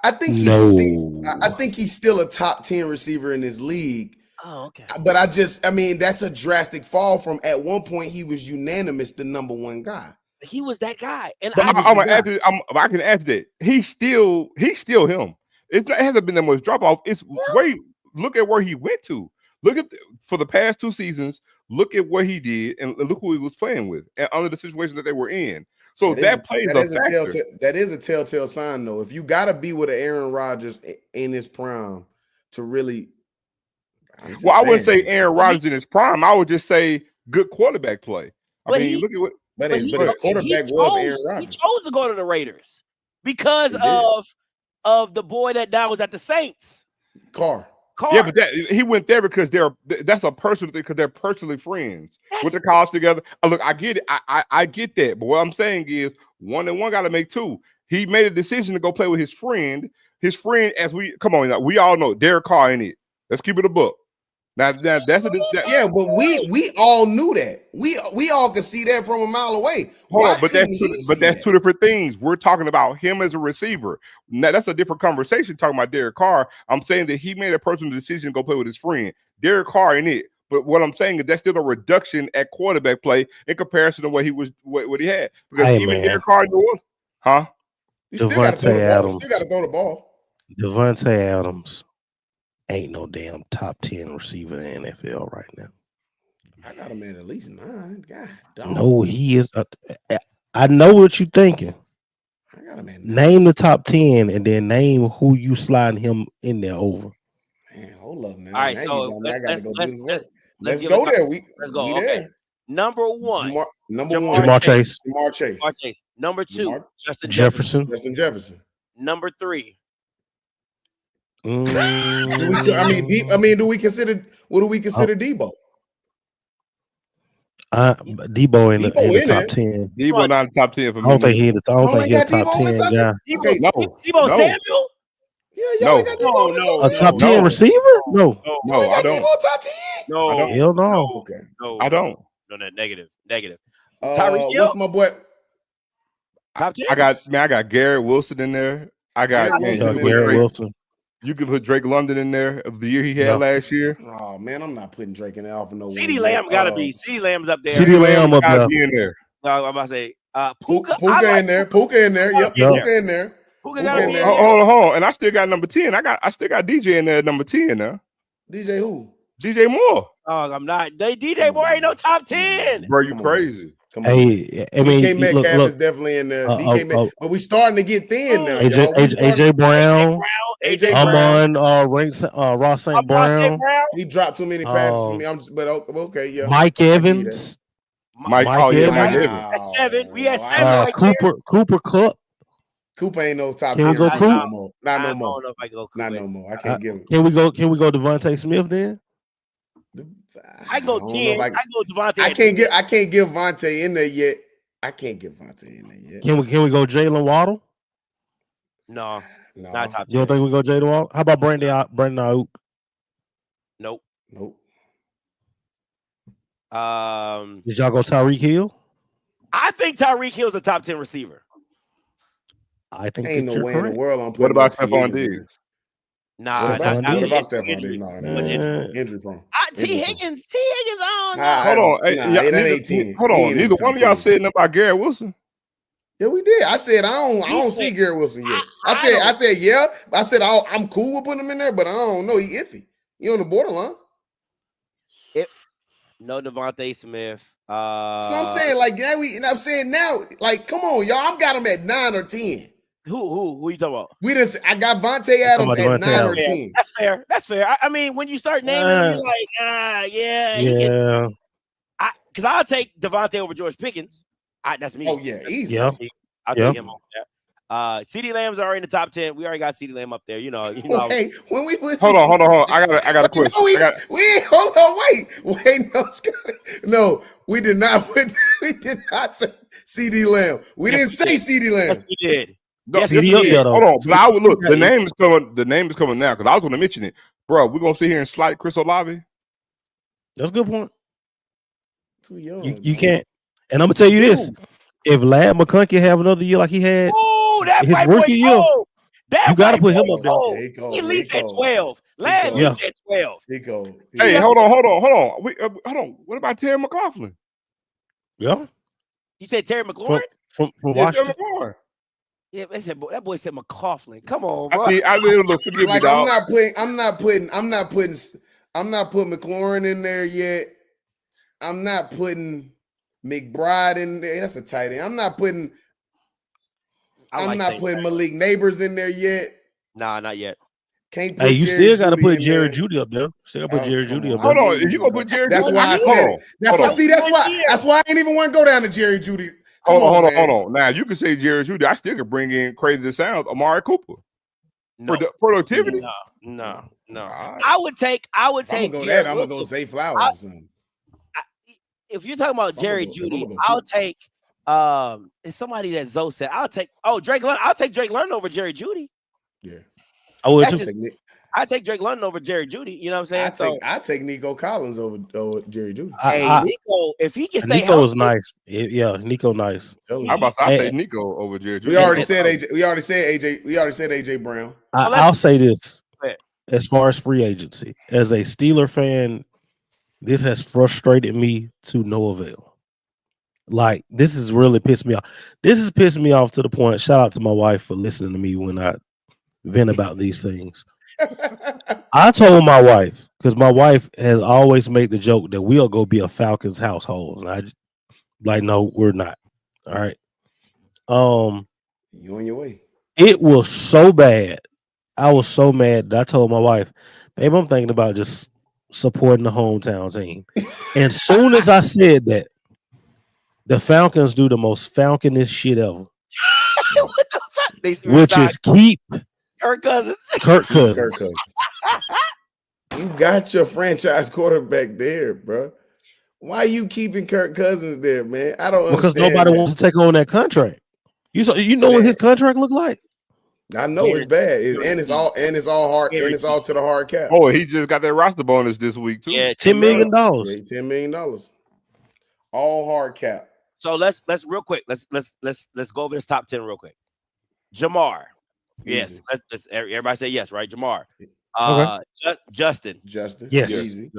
I think he's still, I think he's still a top 10 receiver in this league. Oh, okay. But I mean, that's a drastic fall from at one point he was unanimous the number one guy. He was that guy. And I can add that. He's still him. It hasn't been that much drop off. It's look at where he went to. Look at for the past 2 seasons, look at what he did and look who he was playing with and under the situation that they were in. So that plays a factor. That is a telltale sign, though. If you got to be with an Aaron Rodgers in his prime to really. I wouldn't say Aaron Rodgers in his prime. I would just say good quarterback play. I mean, look at what. But his quarterback was Aaron Rodgers. He chose to go to the Raiders because of the boy that now was at the Saints. Carr. Yeah, but he went there because that's a personal thing because they're personally friends with the college together. Look, I get it. I get that. But what I'm saying is 1 and 1 got to make 2. He made a decision to go play with his friend. His friend, we all know Derek Carr in it. Let's keep it a book. Now that's but we all knew that. We all could see that from a mile away. But that's 2 different things. We're talking about him as a receiver. Now that's a different conversation. Talking about Derek Carr, I'm saying that he made a personal decision to go play with his friend. Derek Carr in it. But what I'm saying is that's still a reduction at quarterback play in comparison to what he had. Because Derek Carr knew, huh? You still got to throw the ball. Davante Adams ain't no damn top 10 receiver in the NFL right now. I got him at least 9. God, dog. No, he is. I know what you're thinking. I got him at 9. Name the top 10 and then name who you sliding him in there over. Man, hold up now. All right, so let's go there. Let's go. Okay. There. Number 1. Jamar Chase. Number 2. Justin Jefferson. Justin Jefferson. Number 3. Do we consider Debo? Debo in the top 10. Debo not in the top 10 for me. I don't think he's a top 10 guy. Debo Samuel? No. A top 10 receiver? No, I don't. Top 10? No, hell no. Okay. No, I don't. No, negative. Tyreek Hill? What's my boy? Top 10? I got Garrett Wilson in there. I got Garrett Wilson. You can put Drake London in there of the year he had last year. Oh man, I'm not putting Drake in there for no. CeeDee Lamb gotta be. CeeDee Lamb's up there. CeeDee Lamb up there. Be in there. No, I'm about to say Puka. Puka in there. Puka in there. Yep. Puka in there. Puka got in there. Hold on. And I still got number 10. I still got DJ in there at number 10 now. DJ who? DJ Moore. Oh, I'm not. DJ Moore ain't no top 10. Bro, you crazy. Hey, I mean, DK Metcalf is definitely in there. But we starting to get thin now. AJ Brown. Ross St. Brown. He dropped too many passes for me. Okay, yeah. Mike Evans. Mike Evans. That's 7. We had 7 right Cooper Kupp. Cooper ain't no top 10. Can we go Coop? Not no more. I don't know if I go Coop. Not no more. I can't give it. Can we go Devontae Smith then? I go 10. I go Davante. I can't give Vontae in there yet. Can we go Jalen Waddle? No, not top 10. You don't think we go Jalen Waddle? How about Brandon Ayuk? Nope. Did y'all go Tyreek Hill? I think Tyreek Hill's a top 10 receiver. I think ain't no way in the world I'm putting. What about Stephon Diggs? Nah, that's not injury prone. T. Higgins, I don't Hold know. on. Hold on. Neither one of y'all said nothing about Garrett Wilson. Yeah, we did. I said I don't see Garrett Wilson yet. I said yeah. I said I'm cool with putting him in there, but I don't know. He iffy. He on the borderline. No Davante Smith. So I'm saying, like, I'm saying now, like, come on, y'all. I've got him at 9 or 10. Who you talking about? I got Vontae Adams at 9 or 10. That's fair. I mean, when you start naming them, you're like, yeah. Because I'll take Davante over George Pickens. That's me. Oh yeah, easy. Yeah. I'll take him over CD Lamb's already in the top 10. We already got CD Lamb up there. You know. Hey, when we put Hold on. I got a question. Hold on, wait, no, we did not say CD Lamb. We didn't say CD Lamb. Yes, we did. No, Yes, CD we up did. there, though. Hold on, but I would look. Yeah, The name is coming now because I was going to mention it, bro. We're gonna sit here and slight Chris Olave. That's a good point. Too young. You can't. And I'm gonna tell you this: if Lad McConkey have another year like he had Oh, that his white rookie boy year, cold. That you gotta white put him boy up there. cold. He cold, He at least he at cold. 12. Lad at cold. least at 12. Nico. Hey, Yeah. hold on. Hold on. What about Terry McLaughlin? Yeah, You said Terry McLaurin? from Yeah, Terry Washington. McLaurin. Yeah, that boy said McLaughlin. Come on, I bro. mean, look. Forgive me, Like dog. I'm not putting McLaurin in there yet. I'm not putting McBride in there. That's a tight end. I'm not putting Malik Neighbors in there yet. Nah, not yet. Can't put Hey, you Jerry still got to Jeudy put in Jerry there. Judy up there. Still got to put Jerry Come Judy up on. there. Hold on. If you gonna put Jerry That's Jeudy, why I hold said. on. That's Hold why. on. See, that's why I ain't even want to go down to Jerry Jeudy. Come Hold man. on. Now you can say Jerry Jeudy. I still could bring in crazy to sound Amari Cooper. No. Productivity. No. Right. I would take. I'm gonna go Garrett that. I'm gonna go Wilson. Zay Flowers or something. If you're talking about Jerry Jeudy, I'll take. It's somebody that Zoe said. I'll take. Oh, Drake London. I'll take Drake London over Jerry Jeudy. Yeah. I would That's too. just, I take Drake London over Jerry Jeudy. You know what I'm saying? I take Nico Collins over Jerry Jeudy. Nico, if he can stay Nico healthy, was nice. Yeah, Nico nice. I take Nico over Jerry Jeudy. We already said AJ. We already said AJ Brown. I'll say this: as far as free agency, as a Steeler fan, this has frustrated me to no avail. Like, this has really pissed me off. This has pissed me off to the point. Shout out to my wife for listening to me when I vent about these things. I told my wife, because my wife has always made the joke that we'll go be a Falcons household. And I like, no, we're not. All right. You on your way. It was so bad. I was so mad that I told my wife, babe, I'm thinking about just supporting the hometown team. And soon as I said that, the Falcons do the most Falconist shit ever. what the fuck? Which is keep Kirk Cousins. Kirk Cousins. You got your franchise quarterback there, bro. Why are you keeping Kirk Cousins there, man? I don't understand. Because nobody wants to take on that contract. You know what his contract look like? I know it's bad, and it's all hard, and it's all to the hard cap. Oh, he just got that roster bonus this week too. Yeah, $10 million. Yeah, $10 million. All hard cap. So let's real quick. Let's go over this top 10 real quick. Jamar. Yes. Let's everybody say yes, right? Jamar. Justin. Yes. Easy.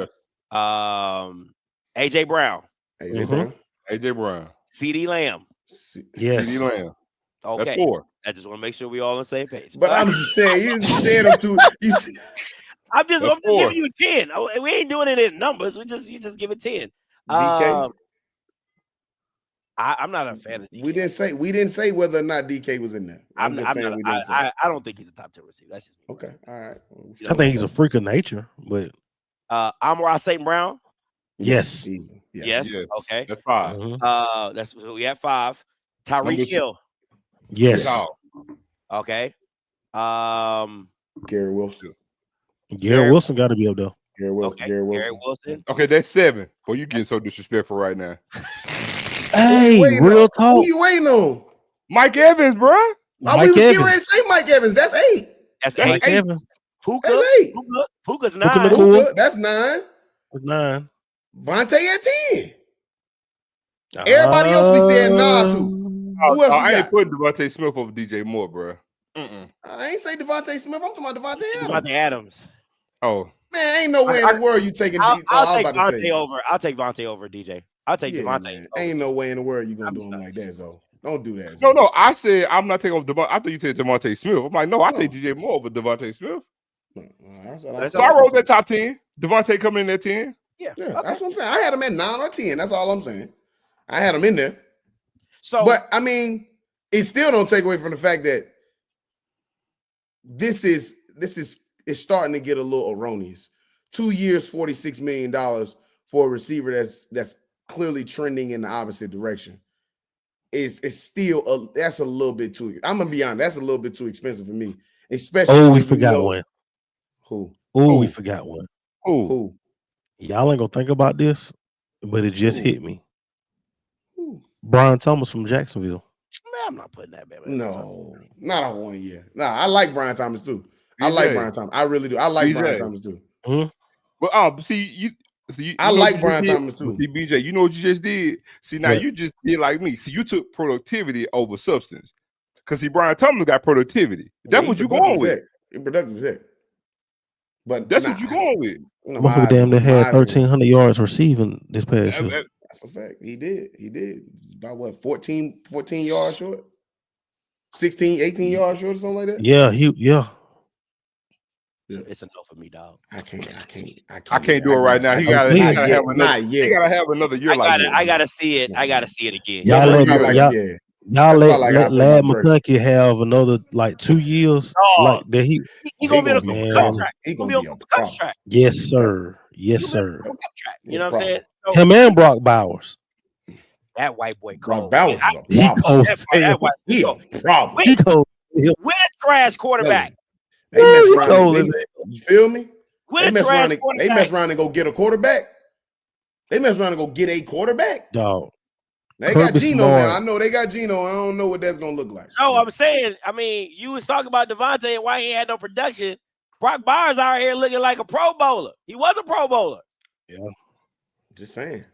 AJ Brown. AJ Brown. CD Lamb. Yes. CD Lamb. Okay. That's 4. I just want to make sure we all on the same page. But I'm just saying, you said them too. I'm just giving you 10. We ain't doing it in numbers. You just give it 10. DK. I'm not a fan of DK. We didn't say whether or not DK was in there. I'm just saying we didn't say. I don't think he's a top 10 receiver. That's just me. Okay. All right. I think he's a freak of nature, but Amon-Ra St. Brown. Yes. Easy. Yeah. Yes. Okay. That's 5. That's we have 5. Tyreek Hill. Yes. Okay. Garrett Wilson. Garrett Wilson got to be up there. Garrett Wilson. Okay, that's 7. Boy, you getting so disrespectful right now. Hey, real talk. Who you waiting on? Mike Evans, bro. We was getting ready to say Mike Evans. That's 8. That's Mike 8. Evans. Puka. That's 8. Puka's 9. Puka, that's 9. 9. Vontae at 10. Everybody else we said nah to. Who else I we ain't got? putting Davante Smith over DJ Moore, bro. I ain't say Davante Smith. I'm talking about Davante Adams. Oh. Man, ain't no way in the world you taking. I'll take Vontae over. I'll take Vontae over DJ. I'll take Davante. Man. Ain't no way in the world you gonna do him like that, so don't do that. No. I said I'm not taking over Devontae. I thought you said Devontae Smith. I'm like, no, I take DJ Moore over Devontae Smith. So I wrote that top 10. Devontae coming in at 10. Yeah, that's what I'm saying. I had him at 9 or 10. That's all I'm saying. I had him in there. So, but I mean, it still don't take away from the fact that this is starting to get a little erroneous. 2 years, $46 million for a receiver that's clearly trending in the opposite direction. it's still that's a little bit too. I'm gonna be honest, that's a little bit too expensive for me, especially when we you forgot know one. who We forgot one. who Y'all ain't gonna think about this, but it just hit me. who. Brian Thomas from Jacksonville. Man, I'm not putting that man. No, not a 1 year. Nah, I like Brian Thomas too. I BJ. like Brian Thomas. I really do. I like Brian BJ. Thomas too. But see you I know like what you Brian just did? Thomas too. See, BJ, you know what you just did? See, now What? you just did like me. See, you took productivity over substance. Because see, Brian Thomas got productivity. That's Yeah, what you going with. He productive set. But That's what you going with. Motherfucker damn near had 1,300 yards receiving this past year. That's a fact. He did. About what, 14 yards short? 16, 18 yards short or something like that? Yeah, It's a no for me, dog. I can't do it right now. He gotta have another year like that. I gotta see it. I gotta see it again. Y'all let Lad McConkey have another like 2 years. Like that he gonna be on a contract. He gonna be on a contract. Yes, sir. Yes, sir. You know what I'm saying? Him and Brock Bowers. That white boy cold. Bowers He cold. That white boy problem. He cold. With a trash quarterback. They mess around. You feel me? They mess around and go get a quarterback. They mess around and go get a quarterback. Dog. They got Geno now. I know they got Geno. I don't know what that's gonna look like. So I'm saying, you was talking about Davante and why he had no production. Brock Bowers out here looking like a Pro Bowler. He was a Pro Bowler. Yeah. Just saying.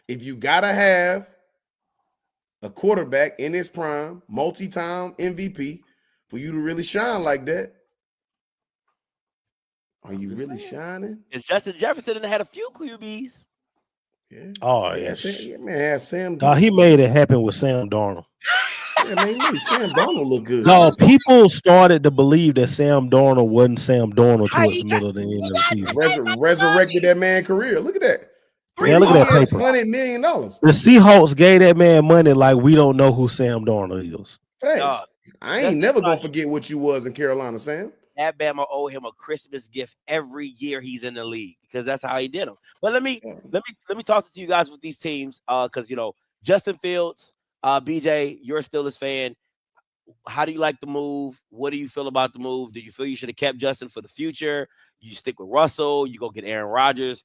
If you gotta have a quarterback in his prime, multi-time MVP, for you to really shine like that, are you really shining? It's Justin Jefferson and had a few QBs. Yeah. Oh, yeah. Man, have Sam. He made it happen with Sam Darnold. Yeah, man, Sam Darnold look good. No, people started to believe that Sam Darnold wasn't Sam Darnold towards the middle of the end of the season. Resurrected that man's career. Look at that. Yeah, look at that paper. $100 million. The Seahawks gave that man money like we don't know who Sam Darnold is. Thanks. I ain't never gonna forget what you was in Carolina, Sam. Alabama owe him a Christmas gift every year he's in the league because that's how he did them. But let me talk to you guys with these teams because Justin Fields, BJ, you're a Steelers fan. How do you like the move? What do you feel about the move? Do you feel you should have kept Justin for the future? You stick with Russell? You go get Aaron Rodgers?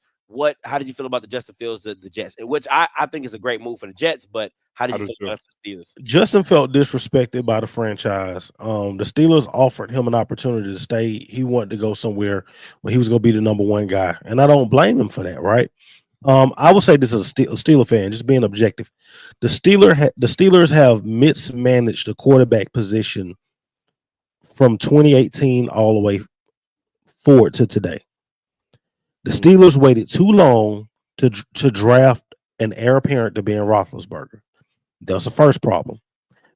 How did you feel about the Justin Fields, the Jets? Which I think is a great move for the Jets, but how did you feel about the Steelers? Justin felt disrespected by the franchise. The Steelers offered him an opportunity to stay. He wanted to go somewhere where he was going to be the number one guy, and I don't blame him for that, right? I would say this is a Steeler fan, just being objective. The Steelers have mismanaged the quarterback position from 2018 all the way forward to today. The Steelers waited too long to draft an heir apparent to Ben Roethlisberger. That was the first problem.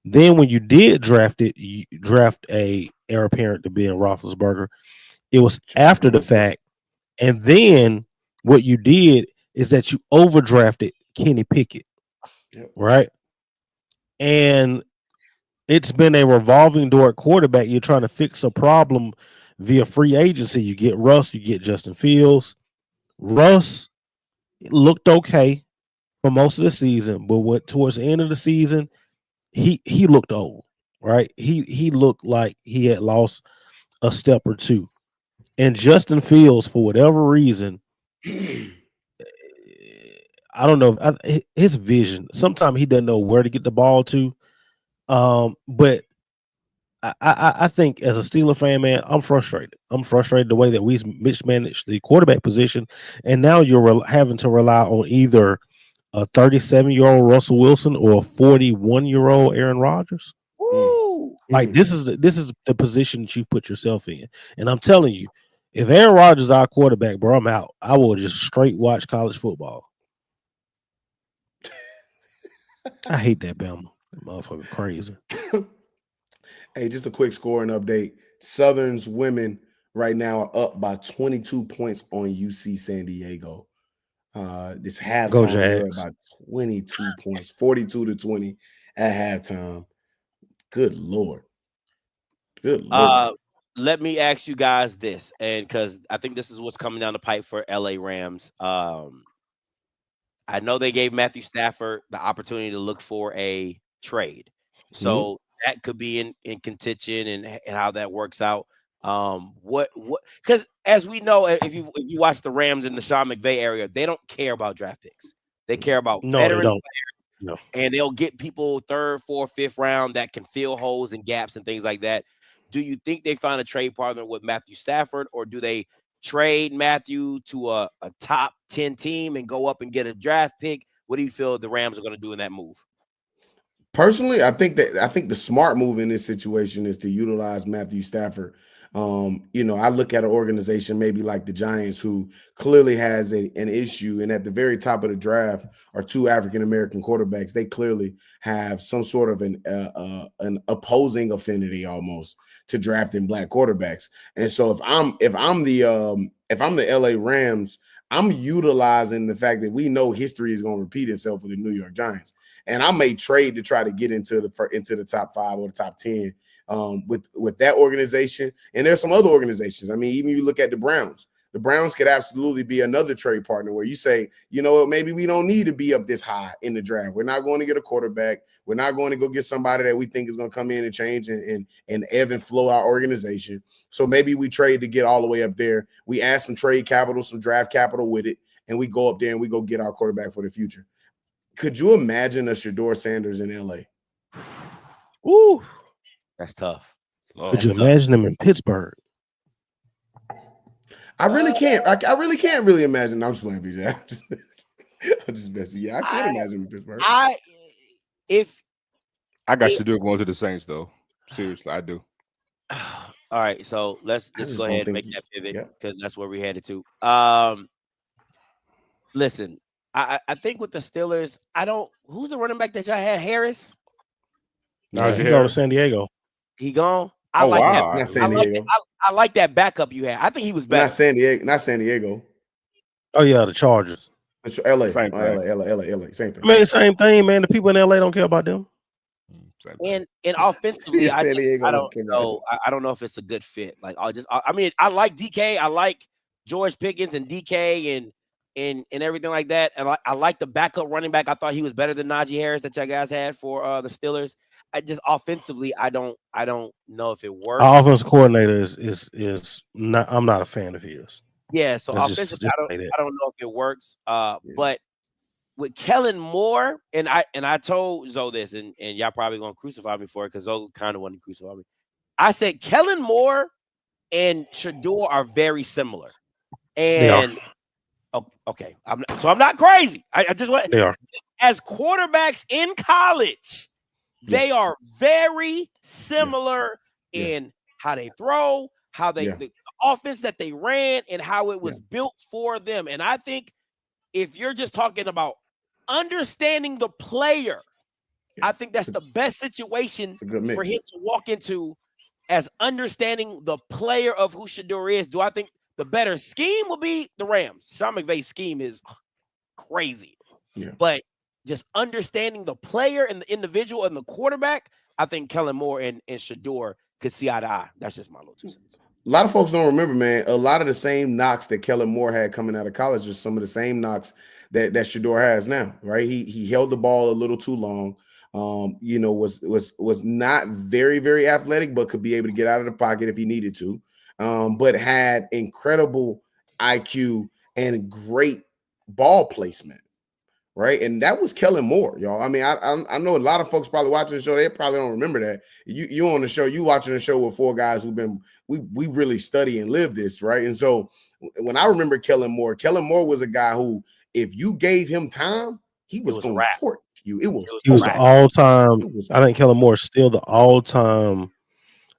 Then when you did draft it, you draft a heir apparent to Ben Roethlisberger. It was after the fact. And then what you did is that you overdrafted Kenny Pickett, right? And it's been a revolving door at quarterback. You're trying to fix a problem via free agency. You get Russ, you get Justin Fields. Russ looked okay for most of the season, but towards the end of the season, he looked old, right? He looked like he had lost a step or two. And Justin Fields, for whatever reason, I don't know, his vision, sometimes he doesn't know where to get the ball to. But I think as a Steeler fan, man, I'm frustrated. I'm frustrated the way that we mismanaged the quarterback position. And now you're having to rely on either a 37-year-old Russell Wilson or a 41-year-old Aaron Rodgers. Like this is the position that you've put yourself in. And I'm telling you, if Aaron Rodgers is our quarterback, bro, I'm out. I will just straight watch college football. I hate that Bama. That motherfucker crazy. Hey, just a quick scoring update. Southern's women right now are up by 22 points on UC San Diego. This halftime, they're about 22 points, 42-20 at halftime. Good Lord. Good Lord. Let me ask you guys this, and because I think this is what's coming down the pipe for LA Rams. I know they gave Matthew Stafford the opportunity to look for a trade. So that could be in contention and how that works out. What because as we know, if you watch the Rams in the Sean McVay area, they don't care about draft picks. They care about No, they veteran don't. No. and they'll get people third, fourth, fifth round that can fill holes and gaps and things like that. Do you think they find a trade partner with Matthew Stafford, or do they trade Matthew to a top 10 team and go up and get a draft pick? What do you feel the Rams are going to do in that move? Personally, I think the smart move in this situation is to utilize Matthew Stafford. I look at an organization maybe like the Giants, who clearly has an issue, and at the very top of the draft are two African American quarterbacks. They clearly have some sort of an opposing affinity almost to drafting black quarterbacks. And so if I'm the LA Rams, I'm utilizing the fact that we know history is going to repeat itself with the New York Giants. And I may trade to try to get into the top 5 or the top 10 with that organization. And there's some other organizations. I mean, even if you look at the Browns could absolutely be another trade partner where you say, you know what, maybe we don't need to be up this high in the draft. We're not going to get a quarterback. We're not going to go get somebody that we think is going to come in and change and ebb and flow our organization. So maybe we trade to get all the way up there. We add some trade capital, some draft capital with it, and we go up there and we go get our quarterback for the future. Could you imagine a Shadur Sanders in LA? Ooh, that's tough. Could you imagine him in Pittsburgh? I really can't. I really can't really imagine. I'm just playing, BJ. I'm just messing. Yeah, I could imagine him in Pittsburgh. I got Shadur going to the Saints, though. Seriously, I do. All right, so let's go ahead and make that pivot because that's where we headed to. Listen. I think with the Steelers, who's the running back that y'all had? Harris? No, he going to San Diego. He gone? I like that. Not San Diego. I like that backup you had. I think he was better. Not San Diego. Oh, yeah, the Chargers. LA. Same thing. LA. Same thing. I mean, same thing, man. The people in LA don't care about them. And offensively, I don't know. I don't know if it's a good fit. Like I like DK. I like George Pickens and DK and everything like that. And I like the backup running back. I thought he was better than Najee Harris that you guys had for the Steelers. I just offensively, I don't know if it works. Our offensive coordinator is not. I'm not a fan of his. Yeah, so offensively, I don't know if it works. But with Kellen Moore, and I told Zoe this, and y'all probably gonna crucify me for it because Zoe kind of wanted to crucify me. I said Kellen Moore and Shadur are very similar, and okay, I'm not crazy. I just want they are as quarterbacks in college. They are very similar in how they throw, how they the offense that they ran, and how it was built for them. And I think if you're just talking about understanding the player, I think that's the best situation for him to walk into as understanding the player of who Shadur is. Do I think the better scheme will be the Rams? Sean McVay's scheme is crazy. Yeah. But just understanding the player and the individual and the quarterback, I think Kellen Moore and Shadur could see eye to eye. That's just my little 2 cents. A lot of folks don't remember, man. A lot of the same knocks that Kellen Moore had coming out of college are some of the same knocks that Shadur has now, right? He held the ball a little too long. Was not very, very athletic, but could be able to get out of the pocket if he needed to. But had incredible IQ and great ball placement, right? And that was Kellen Moore, y'all. I mean, I know a lot of folks probably watching the show, they probably don't remember that. You on the show, you watching the show with 4 guys we really study and live this, right? And so when I remember Kellen Moore was a guy who, if you gave him time, he was going to torch you. He was the all-time. I think Kellen Moore is still the all-time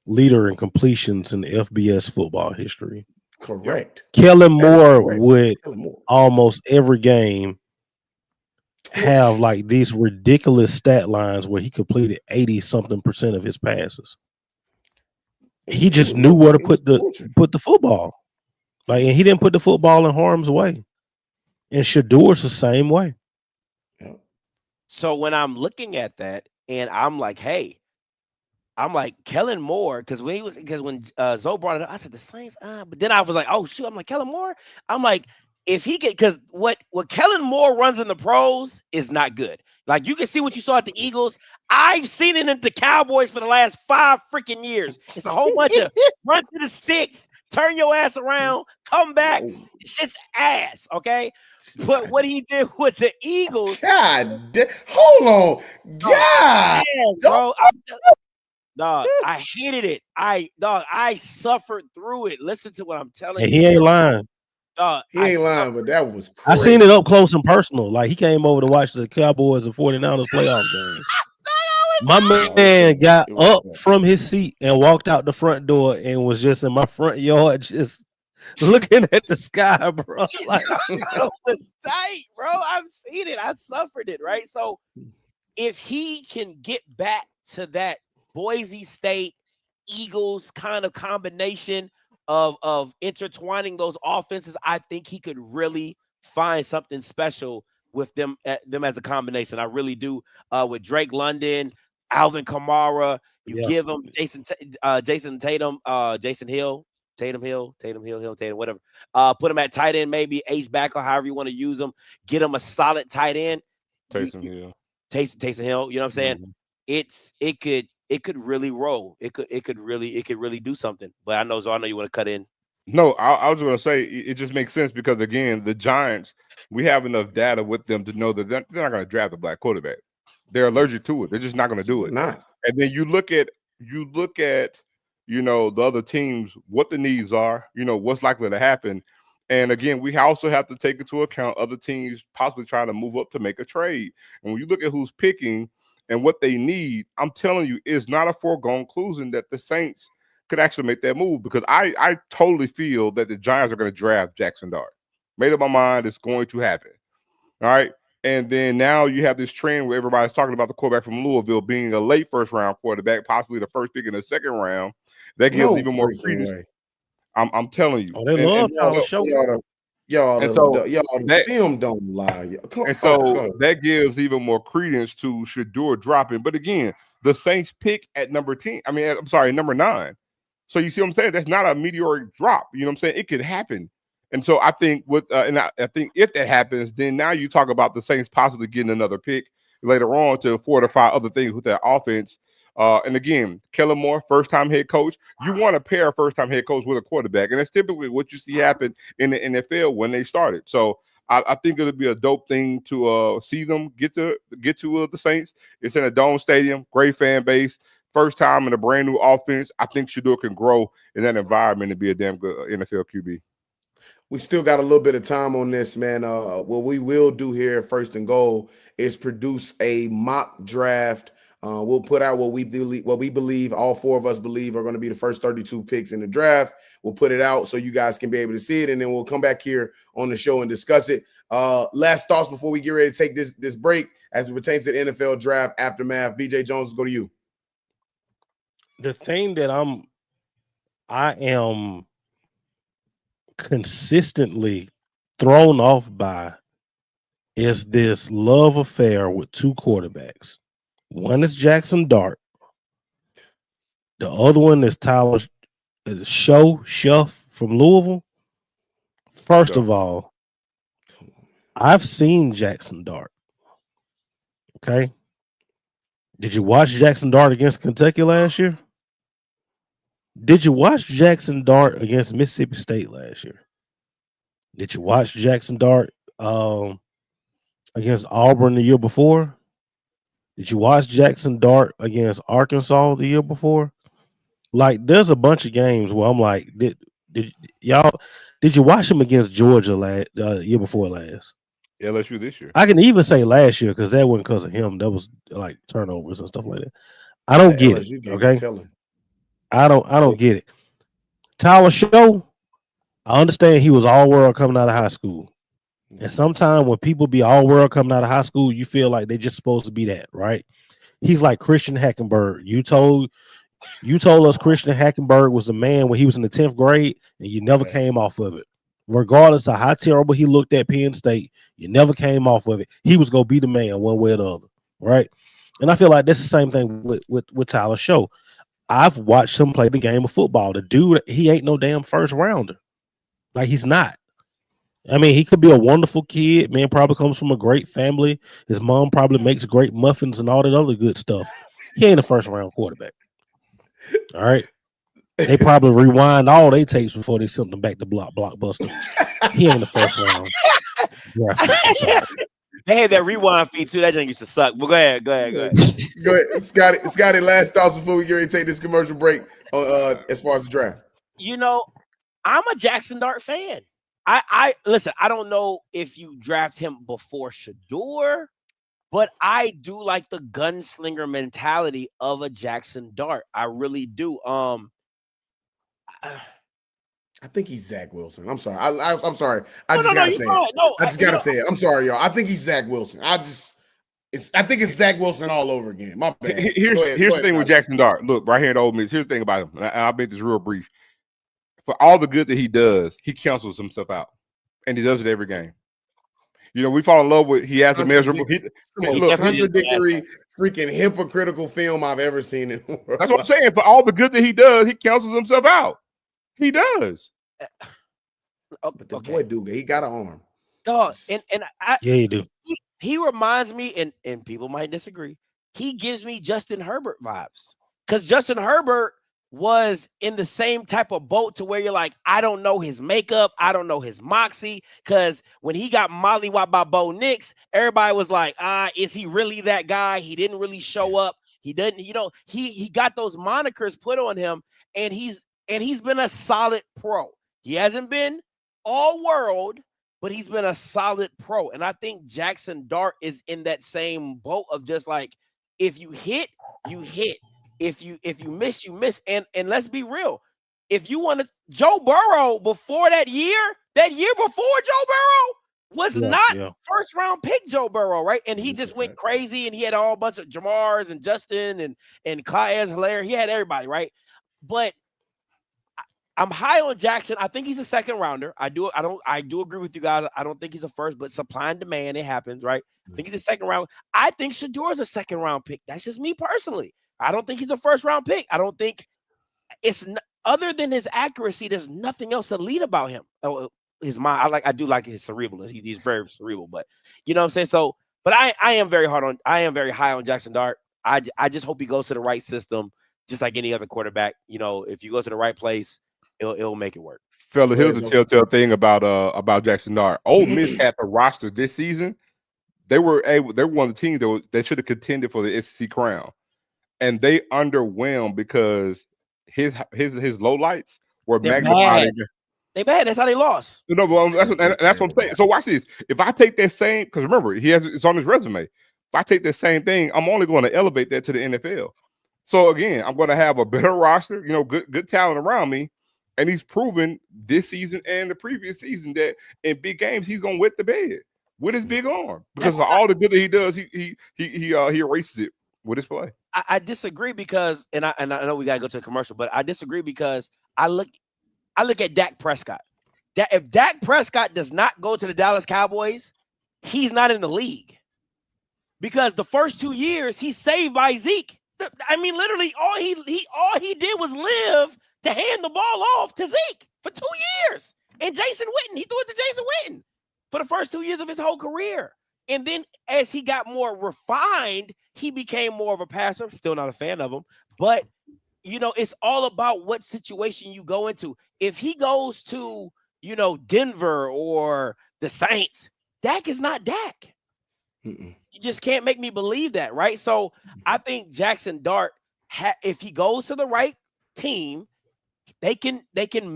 leader in completions in the FBS football history. Correct. Kellen Moore would almost every game have like these ridiculous stat lines where he completed 80-something% of his passes. He just knew where to put the football. Like, and he didn't put the football in harm's way. And Shadur's the same way. So when I'm looking at that, and I'm like, hey, Kellen Moore, because when Zoe brought it up, I said the Saints, but then I was like, oh shoot, I'm like Kellen Moore. I'm like, if he get, because what Kellen Moore runs in the pros is not good. Like you can see what you saw at the Eagles. I've seen it at the Cowboys for the last 5 freaking years. It's a whole bunch of run to the sticks, turn your ass around, comebacks. Shit's ass, okay? But what he did with the Eagles, hold on, God, ass, bro. Dog, I hated it. I suffered through it. Listen to what I'm telling And you. he ain't lying. Dog, he ain't lying, but that was crazy. I seen it up close and personal. Like he came over to watch the Cowboys and 49ers playoff game. My man got up from his seat and walked out the front door and was just in my front yard, just looking at the sky, bro. Like it was tight, bro. I've seen it. I suffered it, right? So if he can get back to that Boise State Eagles kind of combination of intertwining those offenses, I think he could really find something special with them as a combination. I really do. With Drake London, Alvin Kamara, give him Jason Tatum, Jason Hill, Tatum, whatever. Put him at tight end, maybe H back or however you want to use him. Get him a solid tight end. Taysom Hill. Taysom Hill. You know what I'm saying? Mm-hmm. It could really roll. It could really do something. But I know you want to cut in. No, I was going to say it just makes sense because again, the Giants, we have enough data with them to know that they're not going to draft a black quarterback. They're allergic to it. They're just not going to do it. Not. And then you look at the other teams, what the needs are, what's likely to happen. And again, we also have to take into account other teams possibly trying to move up to make a trade. And when you look at who's picking and what they need, I'm telling you, it's not a foregone conclusion that the Saints could actually make that move because I totally feel that the Giants are going to draft Jackson Dart. Made up my mind, it's going to happen. All right. And then now you have this trend where everybody's talking about the quarterback from Louisville being a late first-round quarterback, possibly the first pick in the second round. That gives even more credence. I'm telling you. Oh, they love Tyler Show. Y'all, the film don't lie. That gives even more credence to Shadur dropping. But again, the Saints pick at number 10. I mean, I'm sorry, number 9. So you see what I'm saying? That's not a meteoric drop. You know what I'm saying? It could happen. And so I think I think if that happens, then now you talk about the Saints possibly getting another pick later on to fortify other things with that offense. And again, Kellen Moore, first-time head coach. You want to pair a first-time head coach with a quarterback, and that's typically what you see happen in the NFL when they started. So I think it'll be a dope thing to see them get to the Saints. It's in a dome stadium, great fan base, first time in a brand new offense. I think Shadur can grow in that environment and be a damn good NFL QB. We still got a little bit of time on this, man. What we will do here, First and Goal, is produce a mock draft. We'll put out what we believe, all 4 of us believe are going to be the first 32 picks in the draft. We'll put it out so you guys can be able to see it, and then we'll come back here on the show and discuss it. Last thoughts before we get ready to take this break as it pertains to the NFL draft aftermath. BJ Jones, let's go to you. The thing that I am consistently thrown off by is this love affair with 2 quarterbacks. One is Jackson Dart. The other one is Tyler Shuff from Louisville. First of all, I've seen Jackson Dart. Okay. Did you watch Jackson Dart against Kentucky last year? Did you watch Jackson Dart against Mississippi State last year? Did you watch Jackson Dart against Auburn the year before? Did you watch Jackson Dart against Arkansas the year before? Like, there's a bunch of games where I'm like, did you watch him against Georgia year before last? LSU this year. I can even say last year because that wasn't because of him. That was like turnovers and stuff like that. I don't get it. Okay. I don't get it. Tyler Show, I understand he was all world coming out of high school. And sometimes when people be all world coming out of high school, you feel like they're just supposed to be that, right? He's like Christian Hackenberg. You told us Christian Hackenberg was the man when he was in the 10th grade, and you never came off of it. Regardless of how terrible he looked at Penn State, you never came off of it. He was gonna be the man one way or the other, right? And I feel like that's the same thing with Tyler Show. I've watched him play the game of football. The dude, he ain't no damn first rounder. Like, he's not. I mean, he could be a wonderful kid. Man, probably comes from a great family. His mom probably makes great muffins and all that other good stuff. He ain't a first round quarterback. All right. They probably rewind all their tapes before they send them back to Blockbuster. He ain't the first round draft pick. I'm sorry. They had that rewind feed too. That thing used to suck. But go ahead. Go ahead, Scotty. Last thoughts before we get ready to take this commercial break. As far as the draft, I'm a Jackson Dart fan. I listen. I don't know if you draft him before Shadur, but I do like the gunslinger mentality of a Jackson Dart. I really do. I think he's Zach Wilson. I'm sorry. I'm sorry. I just gotta say it. I'm sorry, y'all. I think he's Zach Wilson. I think it's Zach Wilson all over again. My bad. Here's the thing with Jackson Dart. Look, right here at Ole Miss. Here's the thing about him. And I'll make this real brief. For all the good that he does, he cancels himself out, and he does it every game. We fall in love with. He has the measurable. Contradictory, freaking hypocritical film I've ever seen in the world. That's what I'm saying. For all the good that he does, he cancels himself out. He does. But the boy do. He got an arm. Dog, and yeah, he do. He reminds me, and people might disagree. He gives me Justin Herbert vibes because Justin Herbert was in the same type of boat to where you're like, I don't know his makeup, I don't know his moxie. Because when he got mollywopped by Bo Nix, everybody was like, is he really that guy? He didn't really show up. He didn't, he got those monikers put on him, and he's been a solid pro. He hasn't been all world, but he's been a solid pro. And I think Jackson Dart is in that same boat of just like, if you hit, you hit. If you miss, you miss. And let's be real. If you want to, Joe Burrow before that year before Joe Burrow was not first round pick Joe Burrow, right? And he just went crazy, and he had a whole bunch of Jamars and Justin and Clyde Hilaire. He had everybody, right? But I'm high on Jackson. I think he's a second rounder. I do agree with you guys. I don't think he's a first, but supply and demand, it happens, right? I think he's a second round. I think Shadur is a second round pick. That's just me personally. I don't think he's a first round pick. I don't think other than his accuracy, there's nothing else elite about him. His mind, I do like his cerebral. He's very cerebral, but you know what I'm saying? So, but I am very high on Jackson Dart. I just hope he goes to the right system, just like any other quarterback. If you go to the right place, it'll make it work. Fella, here's a telltale thing about Jackson Dart. Ole Miss had the roster this season. They're one of the teams that should have contended for the SEC crown, and they underwhelmed because his lowlights were magnified. They bad. That's how they lost. No, but that's what I'm saying. So watch this. If I take that same, because remember it's on his resume. If I take that same thing, I'm only going to elevate that to the NFL. So again, I'm going to have a better roster. Good talent around me. And he's proven this season and the previous season that in big games he's gonna wet the bed with his big arm because of all the good that he does. He erases it with his play. I disagree because, and I know we gotta go to the commercial, but I disagree because I look at Dak Prescott. If Dak Prescott does not go to the Dallas Cowboys, he's not in the league because the first 2 years he's saved by Zeke. I mean, literally all he did was live to hand the ball off to Zeke for 2 years. And Jason Witten, he threw it to Jason Witten for the first 2 years of his whole career. And then as he got more refined, he became more of a passer. Still not a fan of him. But, it's all about what situation you go into. If he goes to, Denver or the Saints, Dak is not Dak. You just can't make me believe that, right? So I think Jackson Dart, if he goes to the right team, they can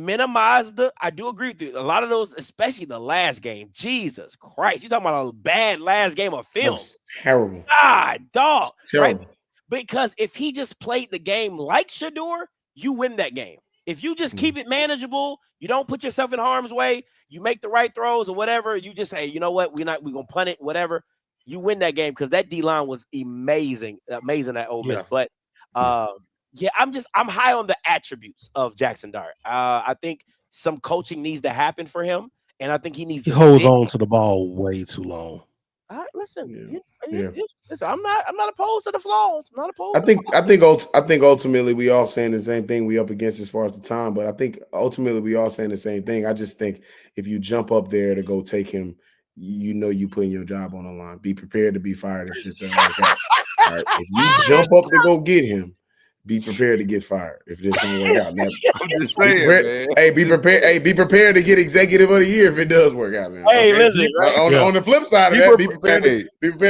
minimize I do agree with you. A lot of those, especially the last game. Jesus Christ. You're talking about a bad last game of film. That's terrible. God, dog. Terrible. Right? Because if he just played the game like Shadur, you win that game. If you just keep it manageable, you don't put yourself in harm's way, you make the right throws or whatever, you just say, you know what, we're gonna punt it, whatever. You win that game because that D-line was amazing at Ole Miss. But I'm high on the attributes of Jackson Dart. I think some coaching needs to happen for him, and I think he holds on to the ball way too long. Listen, Yeah. listen, I'm not opposed to the flaws. I'm not opposed. I think ultimately we all saying the same thing we up against as far as the time, but I think ultimately we all saying the same thing. I just think if you jump up there to go take him, you putting your job on the line. Be prepared to be fired if this doesn't work out. All right. If you jump up to go get him, be prepared to get fired if this don't work out. Now, I'm just saying, man. be prepared. Hey, be prepared to get executive of the year if it does work out. Now. Hey, Okay? listen, right? On the flip side of that, be prepared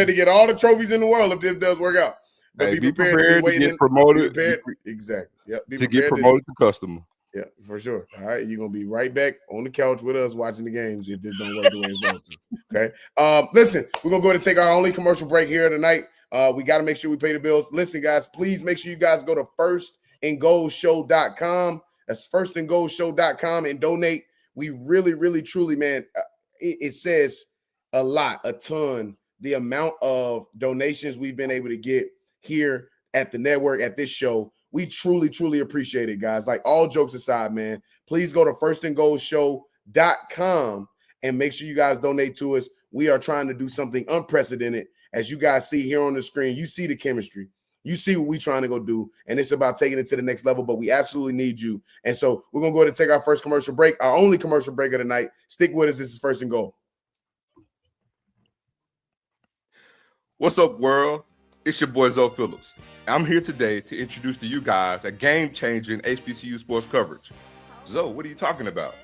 to get all the trophies in the world if this does work out. But be prepared to get promoted. Exactly. Yep. To get promoted to customer. Yeah, for sure. All right, you're gonna be right back on the couch with us watching the games if this don't work the way it's supposed to. Okay. Listen, we're gonna go ahead and take our only commercial break here tonight. We got to make sure we pay the bills. Listen, guys, please make sure you guys go to firstandgoalshow.com. That's firstandgoalshow.com and donate. We really, really, truly, man, it says a lot, a ton, the amount of donations we've been able to get here at the network, at this show. We truly, truly appreciate it, guys. Like, all jokes aside, man, please go to firstandgoalshow.com and make sure you guys donate to us. We are trying to do something unprecedented. As you guys see here on the screen, you see the chemistry. You see what we're trying to go do, and it's about taking it to the next level, but we absolutely need you. And so we're going to go ahead and take our first commercial break, our only commercial break of the night. Stick with us. This is First and Goal. What's up, world? It's your boy, Zoe Phillips. I'm here today to introduce to you guys a game-changing HBCU sports coverage. Zoe, what are you talking about?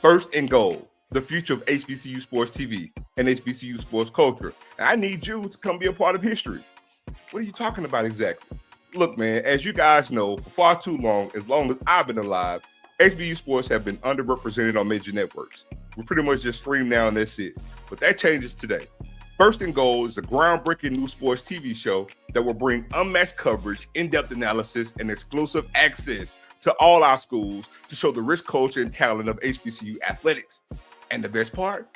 First and Goal, the future of HBCU sports TV and HBCU sports culture. And I need you to come be a part of history. What are you talking about exactly? Look, man, as you guys know, for far too long as I've been alive, HBCU sports have been underrepresented on major networks. We pretty much just stream now and that's it. But that changes today. First and Goal is a groundbreaking new sports TV show that will bring unmatched coverage, in-depth analysis, and exclusive access to all our schools to show the rich culture and talent of HBCU athletics. And the best part,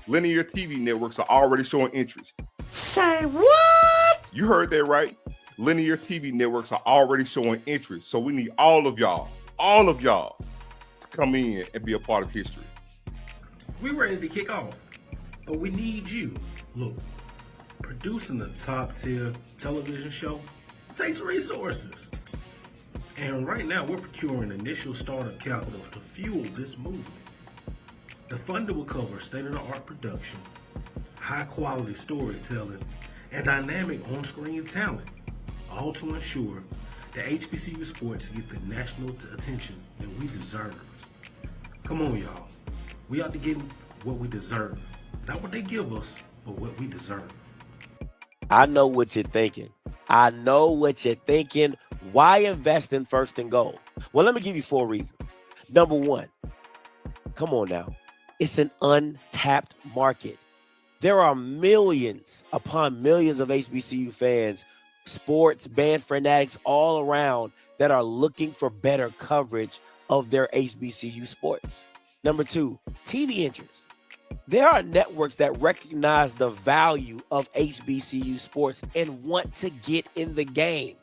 linear TV networks are already showing interest. Say what? You heard that right. Linear TV networks are already showing interest. So we need all of y'all to come in and be a part of history. We're ready to kick off, but we need you. Look, producing a top-tier television show takes resources. And right now, we're procuring initial startup capital to fuel this movement. The funder will cover state-of-the-art production, high-quality storytelling, and dynamic on-screen talent, all to ensure that HBCU sports get the national attention that we deserve. Come on, y'all. We ought to get what we deserve. Not what they give us, but what we deserve. I know what you're thinking. Why invest in First and Goal? Well, let me give you 4 reasons. Number 1, come on now. It's an untapped market. There are millions upon millions of HBCU fans, sports, band fanatics all around that are looking for better coverage of their HBCU sports. Number 2, TV interest. There are networks that recognize the value of HBCU sports and want to get in the game.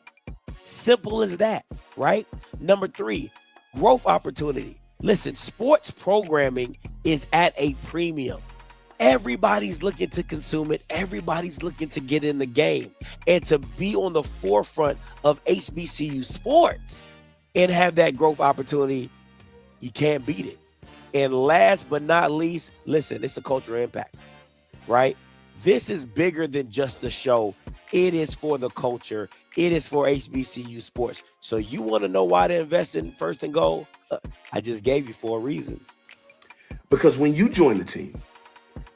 Simple as that, right? Number 3, growth opportunity. Listen, sports programming is at a premium. Everybody's looking to consume it. Everybody's looking to get in the game and to be on the forefront of HBCU sports and have that growth opportunity. You can't beat it. And last but not least, listen, it's a cultural impact, right? This is bigger than just the show. It is for the culture. It is for HBCU sports. So you want to know why to invest in First and Goal? I just gave you 4 reasons. Because when you join the team,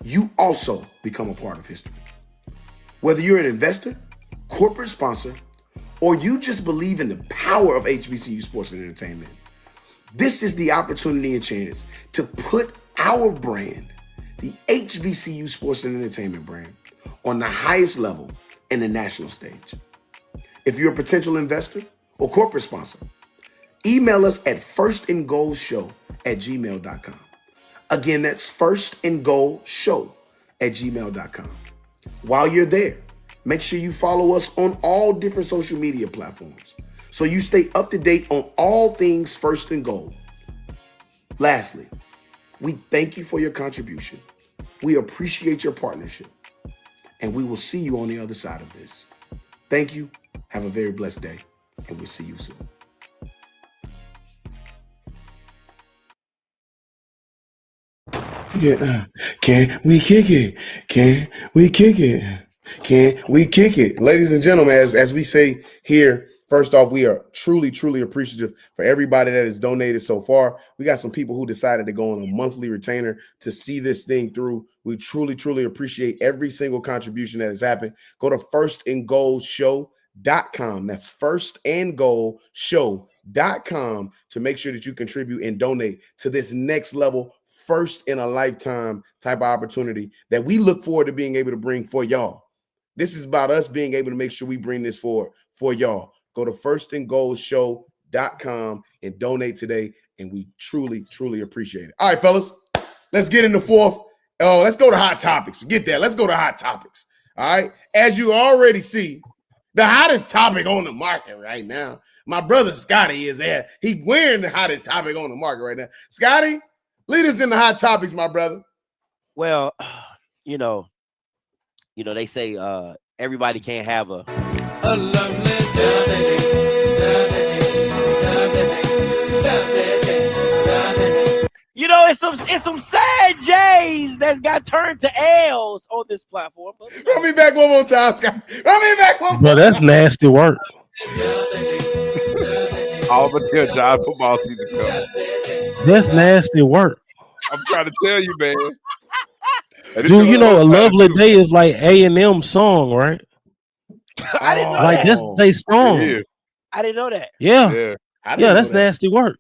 you also become a part of history. Whether you're an investor, corporate sponsor, or you just believe in the power of HBCU sports and entertainment, this is the opportunity and chance to put our brand, the HBCU sports and entertainment brand, on the highest level in the national stage. If you're a potential investor or corporate sponsor, email us at firstandgoalshow@gmail.com. Again, that's firstandgoalshow@gmail.com. While you're there, make sure you follow us on all different social media platforms so you stay up to date on all things First and Goal. Lastly, we thank you for your contribution We appreciate your partnership, and we will see you on the other side of this. Thank you. Have a very blessed day, and we'll see you soon. Yeah. Can we kick it? Can we kick it? Can we kick it? Ladies and gentlemen, as we say here, first off, we are truly, truly appreciative for everybody that has donated so far. We got some people who decided to go on a monthly retainer to see this thing through. We truly, truly appreciate every single contribution that has happened. Go to firstandgoalshow.com. That's firstandgoalshow.com to make sure that you contribute and donate to this next level, first in a lifetime type of opportunity that we look forward to being able to bring for y'all. This is about us being able to make sure we bring this forward for y'all. Go to firstandgoalshow.com and donate today, and we truly, truly appreciate it. All right, fellas, let's get into fourth. Oh, let's go to hot topics. Forget that. Let's go to hot topics. All right. As you already see, the hottest topic on the market right now, my brother Scotty is there. He's wearing the hottest topic on the market right now. Scotty, lead us in the hot topics, my brother. Well, you know, they say everybody can't have a lovely day. You know, it's some sad J's that got turned to L's on this platform. Run me back one more time, Scott. Run me back one more But that's nasty work. All until John football season comes. That's nasty work. I'm trying to tell you, man. Dude, you know, a lovely day is like A&M song, right? I didn't know like that. This they song. Yeah. I didn't know that. Yeah, that's nasty work.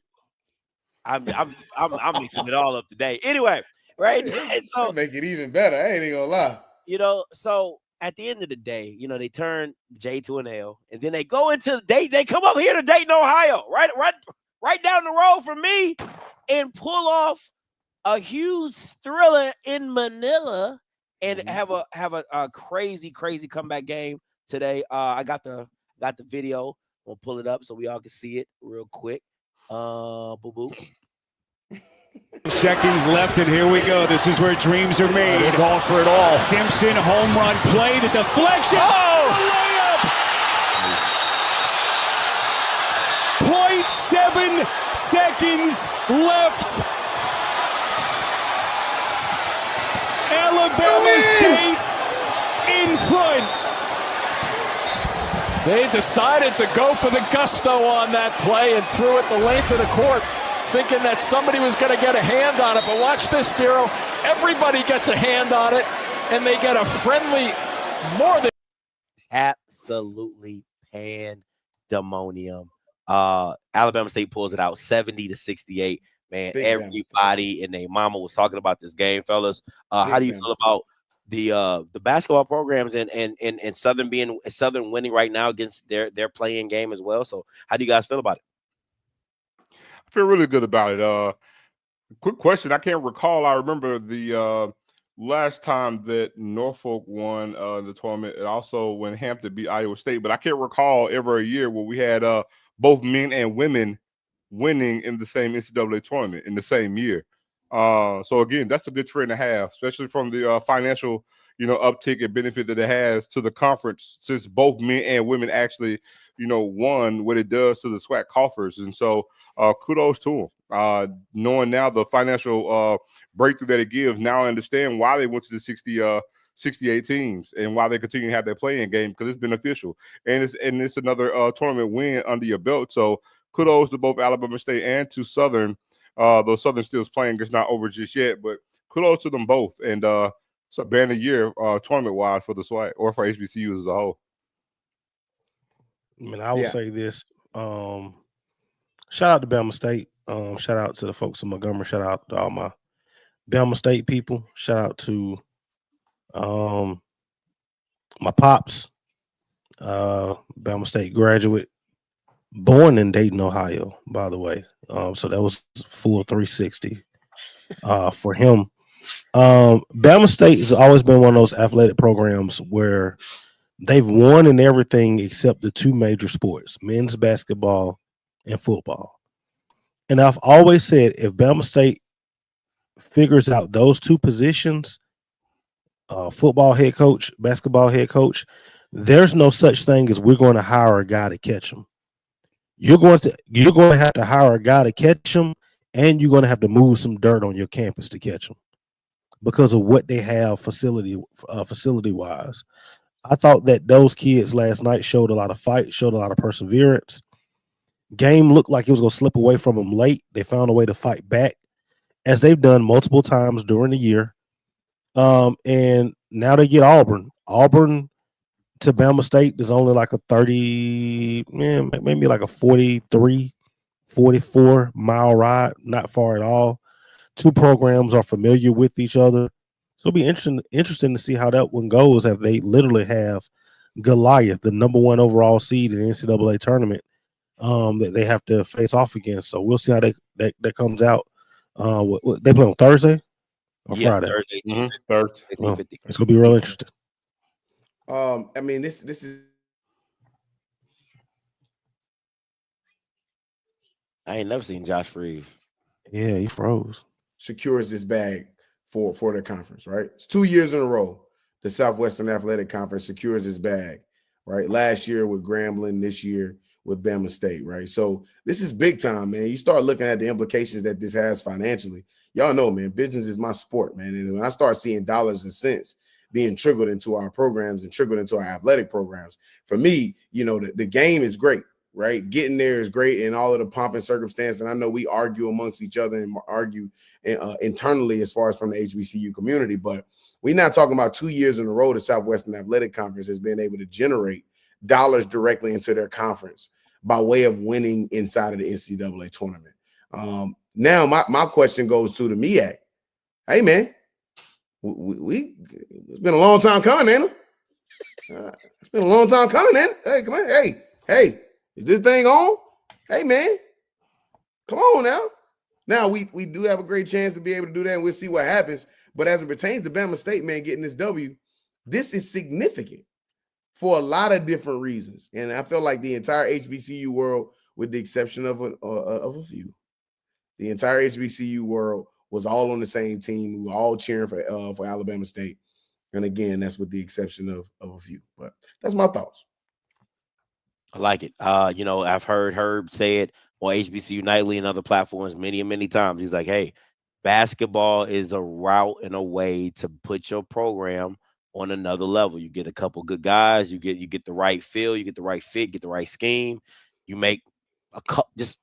I'm mixing it all up today. Anyway, right? And so make it even better. I ain't gonna lie. You know, so at the end of the day, you know, they turn J to an L, and then they go into they come up here to Dayton, Ohio, right down the road from me, and pull off a huge thriller in Manila, and have a crazy comeback game today. I got the video. We'll pull it up so we all can see it real quick. Boo boo. Seconds left, and here we go. This is where dreams are made. They're going for it all. Simpson, home run play, the deflection. Oh! Layup! 0.7 seconds left. Alabama State in front. They decided to go for the gusto on that play and threw it the length of the court, thinking that somebody was going to get a hand on it. But watch this, Bureau. Everybody gets a hand on it, and they get a friendly more than absolutely pandemonium. Alabama State pulls it out 70-68. Man, Big everybody and their mama was talking about this game, fellas. How do you feel about the basketball programs and Southern winning right now against their playing game as well? So how do you guys feel about it? I feel really good about it. Quick question. I can't recall. I remember the last time that Norfolk won the tournament, and also when Hampton beat Iowa State, but I can't recall ever a year where we had both men and women winning in the same NCAA tournament in the same year. So again, that's a good trend to have, especially from the financial, uptick and benefit that it has to the conference, since both men and women actually, won, what it does to the SWAC coffers. And so kudos to them. Knowing now the financial breakthrough that it gives, now I understand why they went to the 68 teams and why they continue to have their playing game, because it's beneficial. And it's another tournament win under your belt. So kudos to both Alabama State and to Southern. Though Southern still is playing, it's not over just yet, but kudos to them both. And it's a band of year tournament-wide for the SWAC or for HBCUs as a whole. I mean, I will say this. Shout out to Bama State. Shout out to the folks in Montgomery. Shout out to all my Bama State people. Shout out to my pops, Bama State graduate, born in Dayton, Ohio, by the way. So that was full 360 for him. Bama State has always been one of those athletic programs where they've won in everything except the two major sports, men's basketball and football. And I've always said, if Bama State figures out those two positions, football head coach, basketball head coach, there's no such thing as we're going to hire a guy to catch him. You're going to have to hire a guy to catch him, and you're going to have to move some dirt on your campus to catch him because of what they have facility wise. I thought that those kids last night showed a lot of fight, showed a lot of perseverance. Game looked like it was going to slip away from them late. They found a way to fight back, as they've done multiple times during the year. And now they get Auburn. Auburn to Bama State is only like a 30, maybe like a 43, 44 mile ride, not far at all. Two programs are familiar with each other. So it'll be interesting to see how that one goes. If they literally have Goliath, the number 1 overall seed in the NCAA tournament, that they have to face off against. So we'll see how that comes out. They play on Thursday or Friday? Thursday, Thursday. Well, it's gonna be real interesting. I mean, this is. I ain't never seen Josh freeze. Yeah, he froze. Secures this bag for the conference, right? It's 2 years in a row. The Southwestern Athletic Conference secures this bag, right? Last year with Grambling, this year with Bama State, right? So this is big time, man. You start looking at the implications that this has financially. Y'all know, man, business is my sport, man. And when I start seeing dollars and cents being trickled into our programs and trickled into our athletic programs, for me, you know, the game is great, right? Getting there is great and all of the pomp and circumstance. And I know we argue amongst each other and argue internally as far as from the HBCU community, but we're not talking about 2 years in a row the Southwestern Athletic Conference has been able to generate dollars directly into their conference by way of winning inside of the NCAA tournament. Now, my question goes to the MEAC. Hey, man, it's been a long time coming, ain't it? It's been a long time coming, ain't it? Hey, come on. Hey, is this thing on? Hey, man, come on now. Now, we do have a great chance to be able to do that, and we'll see what happens. But as it pertains to Bama State, man, getting this W, this is significant for a lot of different reasons. And I feel like the entire HBCU world, with the exception of a few, the entire HBCU world was all on the same team. We were all cheering for Alabama State. And again, that's with the exception of a few. But that's my thoughts. I like it. You know, I've heard Herb say it on HBCU Nightly and other platforms many and many times. He's like, hey, basketball is a route and a way to put your program on another level. You get a couple good guys, you get the right feel, you get the right fit, get the right scheme. You make just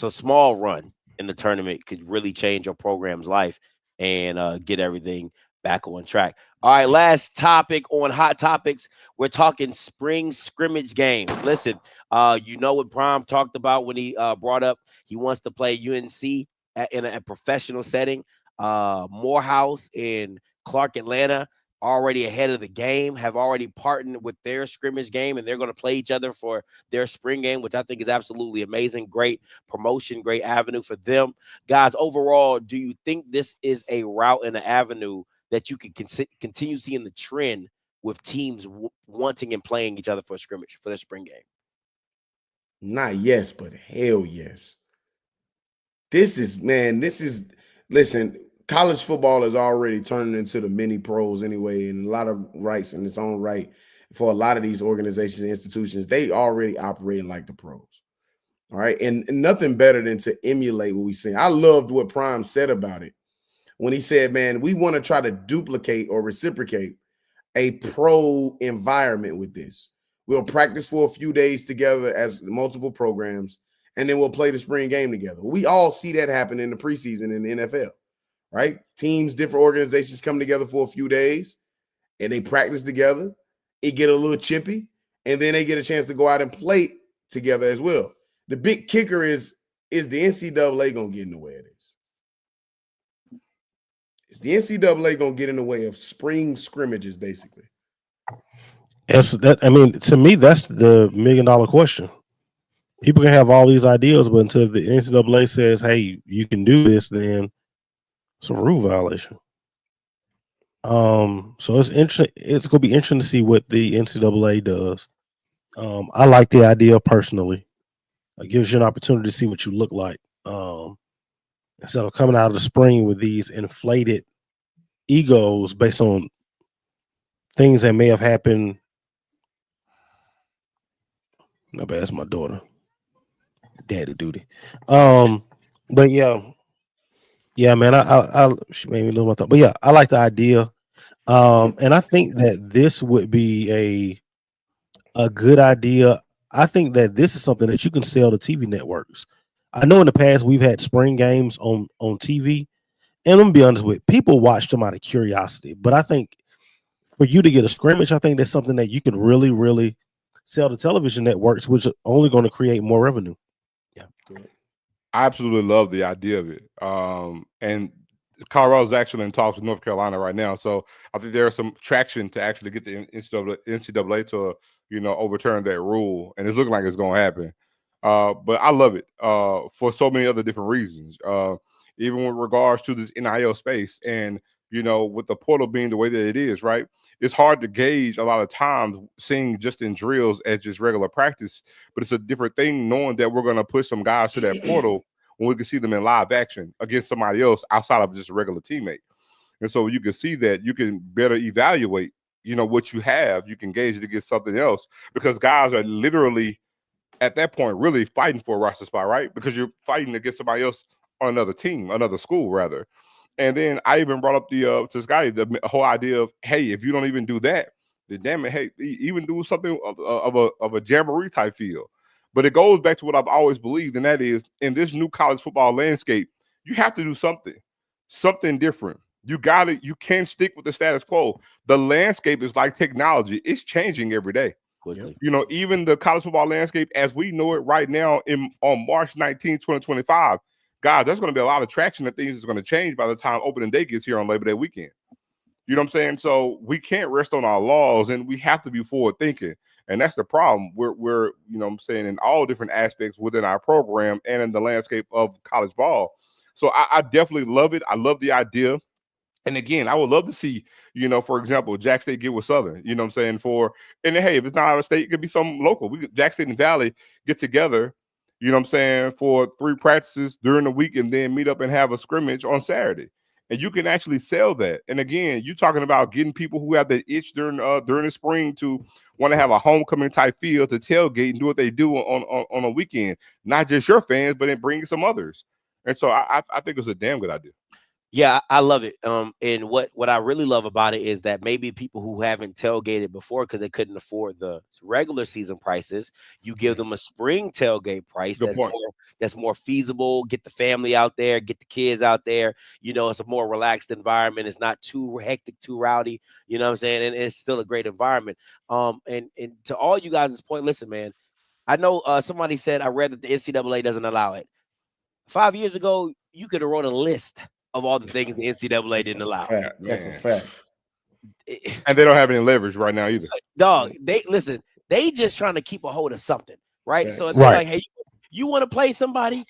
a small run in the tournament could really change your program's life and get everything back on track. All right, last topic on Hot Topics. We're talking spring scrimmage games. Listen, you know what Prime talked about when he brought up he wants to play UNC in a professional setting. Morehouse and Clark Atlanta already ahead of the game, have already partnered with their scrimmage game, and they're going to play each other for their spring game, which I think is absolutely amazing. Great promotion, great avenue for them. Guys, overall, do you think this is a route and an avenue that you can continue seeing the trend with teams wanting and playing each other for a scrimmage for their spring game? Not yes, but hell yes. Listen, college football is already turning into the mini pros anyway, and a lot of rights in its own right for a lot of these organizations and institutions. They already operating like the pros. All right. And nothing better than to emulate what we see. I loved what Prime said about it when he said, man, we want to try to duplicate or reciprocate a pro environment with this. We'll practice for a few days together as multiple programs, and then we'll play the spring game together. We all see that happen in the preseason in the NFL, right? Teams, different organizations come together for a few days, and they practice together. It get a little chippy, and then they get a chance to go out and play together as well. The big kicker is the NCAA going to get in the way of this? Is the NCAA going to get in the way of spring scrimmages, basically? To me, that's the $1 million question. People can have all these ideas, but until the NCAA says, hey, you can do this, then it's a rule violation. So it's interesting. It's going to be interesting to see what the NCAA does. I like the idea personally. It gives you an opportunity to see what you look like. Instead of coming out of the spring with these inflated egos based on things that may have happened. No, bad, that's my daughter. Daddy duty. But yeah, man, she made me lose my thought. But yeah, I like the idea. And I think that this would be a good idea. I think that this is something that you can sell to TV networks. I know in the past we've had spring games on TV, and I'm gonna be honest with people watch them out of curiosity. But I think for you to get a scrimmage, I think that's something that you can really, really sell to television networks, which are only going to create more revenue. Yeah, good. I absolutely love the idea of it. And Colorado's actually in talks with North Carolina right now, so I think there's some traction to actually get the NCAA to overturn that rule, and it's looking like it's going to happen. But I love it for so many other different reasons. Even with regards to this NIL space, and with the portal being the way that it is, right? It's hard to gauge a lot of times seeing just in drills as just regular practice, but it's a different thing knowing that we're going to push some guys to that portal when we can see them in live action against somebody else outside of just a regular teammate. And so you can see that you can better evaluate, what you have. You can gauge it against something else because guys are literally at that point really fighting for a roster spot, right? Because you're fighting against somebody else on another team, another school rather. And then I even brought up to Scotty the whole idea of, hey, if you don't even do that, then damn it, hey, even do something of a jamboree type feel. But it goes back to what I've always believed, and that is in this new college football landscape, you have to do something different. You got it. You can't stick with the status quo. The landscape is like technology; it's changing every day. Quickly. Even the college football landscape as we know it right now on March 19, 2025. Guys, there's going to be a lot of traction that things is going to change by the time opening day gets here on Labor Day weekend. You know what I'm saying? So we can't rest on our laws, and we have to be forward thinking. And that's the problem. We're in all different aspects within our program and in the landscape of college ball. So I definitely love it. I love the idea. And again, I would love to see, for example, Jack State get with Southern, you know what I'm saying? And hey, if it's not out of state, it could be some local. Jack State and Valley get together, you know what I'm saying, for 3 practices during the week and then meet up and have a scrimmage on Saturday. And you can actually sell that. And again, you're talking about getting people who have the itch during the spring to want to have a homecoming type feel to tailgate and do what they do on a weekend. Not just your fans, but then bring some others. And so I think it's a damn good idea. Yeah, I love it. And what I really love about it is that maybe people who haven't tailgated before because they couldn't afford the regular season prices, you give them a spring tailgate price that's more feasible. Get the family out there, get the kids out there. It's a more relaxed environment. It's not too hectic, too rowdy. You know what I'm saying? And it's still a great environment. And to all you guys' point, listen, man. I know somebody said I read that the NCAA doesn't allow it. 5 years ago, you could have wrote a list of all the things the NCAA didn't allow. That's a fact. And they don't have any leverage right now either. Dog, they just trying to keep a hold of something, right? So it's right. like, hey, you want to play somebody?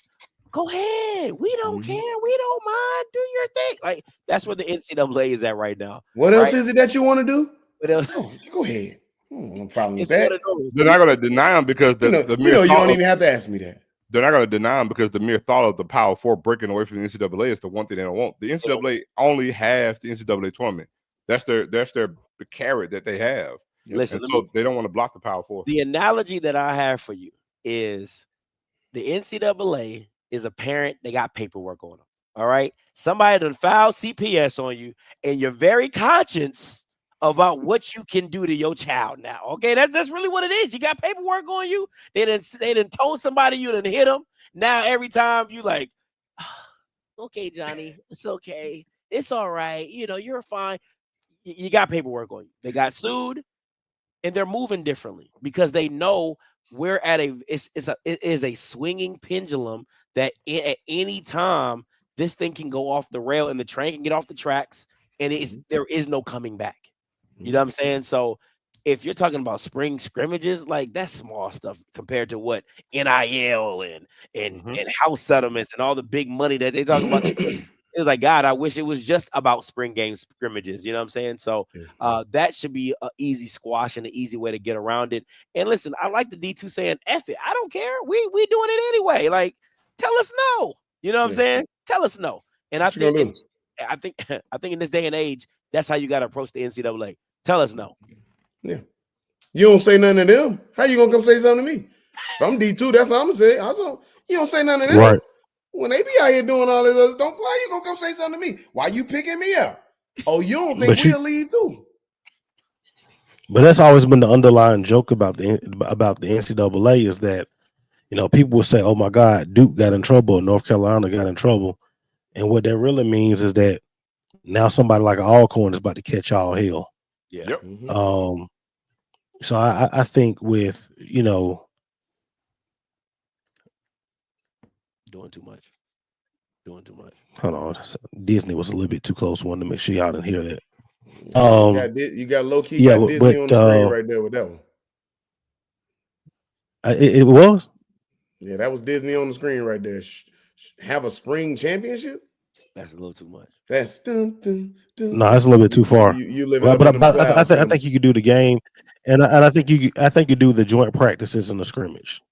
Go ahead. We don't care. We don't mind. Do your thing. Like that's where the NCAA is at right now. What else is it that you want to do? What else? Oh, go ahead. No problem with It's one that. of those. They're not going to deny them because the mere you thought don't of- even have to ask me that. They're not going to deny them because the mere thought of the Power Four breaking away from the NCAA is the one thing they don't want. The NCAA only has the NCAA tournament. That's their carrot that they have. Listen, so they don't want to block the Power Four. The analogy that I have for you is the NCAA is a parent. They got paperwork on them. All right. Somebody done filed CPS on you, and you're very conscious about what you can do to your child now. Okay, that's really what it is. You got paperwork on you. They done told somebody you done hit them. Now every time you like, okay, Johnny, it's okay. It's all right. You're fine. You got paperwork on you. They got sued, and they're moving differently because they know we're at it is a swinging pendulum that at any time this thing can go off the rail and the train can get off the tracks, and there is no coming back. You know what I'm saying? So if you're talking about spring scrimmages, like that's small stuff compared to what NIL and house settlements and all the big money that they talk about. It was like, God, I wish it was just about spring game scrimmages. You know what I'm saying? So that should be an easy squash and an easy way to get around it. And listen, I like the D2 saying, F it. I don't care. We doing it anyway. Like, tell us no. You know what I'm saying? Tell us no. And I think in this day and age, that's how you got to approach the NCAA. Tell us no. Yeah. You don't say nothing to them. How you gonna come say something to me? If I'm D2, that's what I'm gonna say. You don't say nothing to them. Right. When they be out here doing all this other, why you gonna come say something to me? Why you picking me up? Oh, you don't think we'll leave too? But that's always been the underlying joke about the NCAA is that, people will say, "Oh my God, Duke got in trouble, North Carolina got in trouble," and what that really means is that now somebody like Alcorn is about to catch all hell. Yeah. Yep. So I think with doing too much. Hold on, Disney was a little bit too close. Wanted to make sure y'all didn't hear that. You got low key. Yeah, got Disney on the screen right there with that one. It was. Yeah, that was Disney on the screen right there. Have a spring championship? That's a little too much. That's No, that's a little bit too far. You live but up in the clouds. I think you could do the game, and I think you do the joint practices and the scrimmage.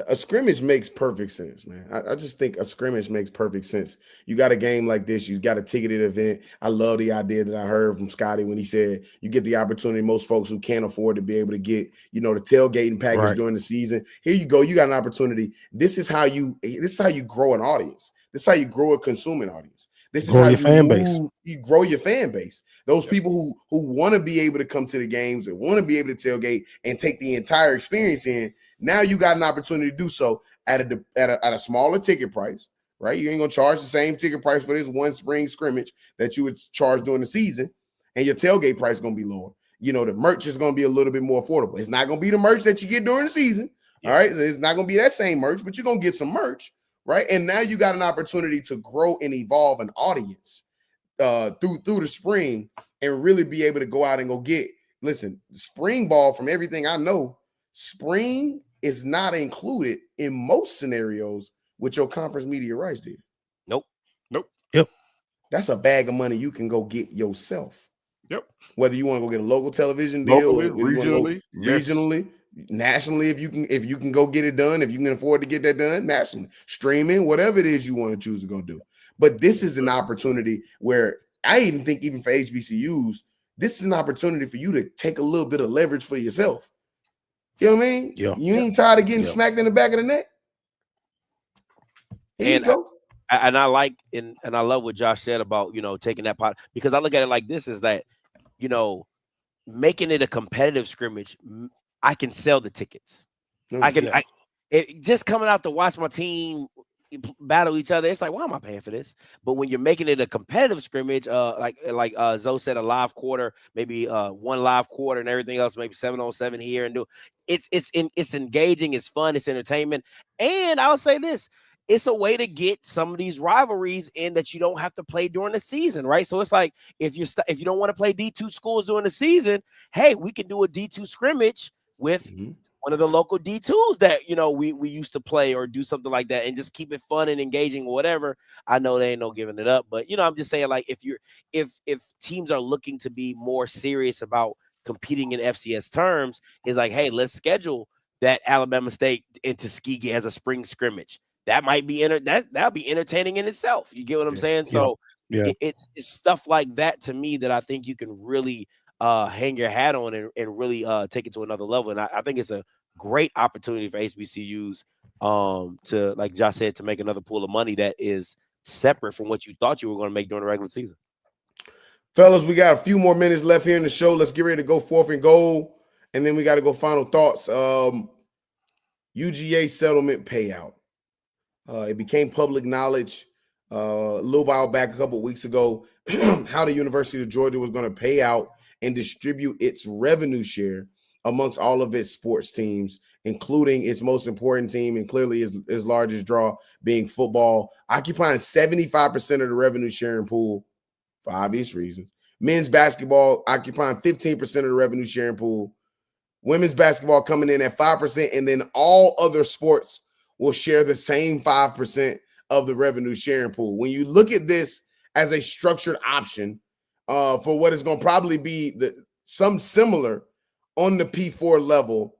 A scrimmage makes perfect sense, man. I just think a scrimmage makes perfect sense. You got a game like this, you got a ticketed event. I love the idea that I heard from Scotty when he said you get the opportunity. Most folks who can't afford to be able to get, the tailgating package during the season. Here you go. You got an opportunity. This is how you grow an audience. This is how you grow a consuming audience. This is Grow how your fan base. You grow your fan base. Those people who want to be able to come to the games and want to be able to tailgate and take the entire experience in. Now you got an opportunity to do so at a smaller ticket price, right? You ain't gonna charge the same ticket price for this one spring scrimmage that you would charge during the season, and your tailgate price is gonna be lower. The merch is gonna be a little bit more affordable. It's not gonna be the merch that you get during the season, all right? It's not gonna be that same merch, but you're gonna get some merch, right? And now you got an opportunity to grow and evolve an audience through the spring and really be able to go out and go get. Listen, spring ball, from everything I know, spring is not included in most scenarios with your conference media rights deal. Nope. Yep. That's a bag of money you can go get yourself. Yep. Whether you want to go get a local television deal, locally, regionally, nationally, if you can go get it done, if you can afford to get that done nationally, streaming, whatever it is you want to choose to go do. But this is an opportunity where I even think, even for HBCUs, this is an opportunity for you to take a little bit of leverage for yourself. You know what I mean? Yeah. You ain't tired of getting smacked in the back of the neck? Here you go. And I like and I love what Josh said about, taking that part, because I look at it like this is that, making it a competitive scrimmage, I can sell the tickets. Just coming out to watch my team battle each other, it's like, why am I paying for this? But when you're making it a competitive scrimmage, like Zoe said, a live quarter, maybe one live quarter and everything else, maybe 7-on-7 here, and it's engaging, it's fun, it's entertainment. And I'll say this, it's a way to get some of these rivalries in that you don't have to play during the season, right? So it's like, if you don't want to play D2 schools during the season, hey, we can do a D2 scrimmage with one of the local D2s that, we used to play, or do something like that and just keep it fun and engaging or whatever. I know they ain't no giving it up, but, I'm just saying, like, if teams are looking to be more serious about competing in FCS terms, is like, hey, let's schedule that Alabama State in Tuskegee as a spring scrimmage. That might be that'll be entertaining in itself. You get what I'm saying? So it's stuff like that, to me, that I think you can really hang your hat on and really take it to another level. And I think it's a great opportunity for HBCUs to, like Josh said, to make another pool of money that is separate from what you thought you were going to make during the regular season. Fellas, we got a few more minutes left here in the show. Let's get ready to go 4th and goal, and then we got to go final thoughts. UGA settlement payout. It became public knowledge a little while back, a couple of weeks ago, how the University of Georgia was going to pay out and distribute its revenue share amongst all of its sports teams, including its most important team and clearly its largest draw being football, occupying 75% of the revenue sharing pool for obvious reasons. Men's basketball occupying 15% of the revenue sharing pool. Women's basketball coming in at 5%, and then all other sports will share the same 5% of the revenue sharing pool. When you look at this as a structured option for what is going to probably be some similar on the P4 level,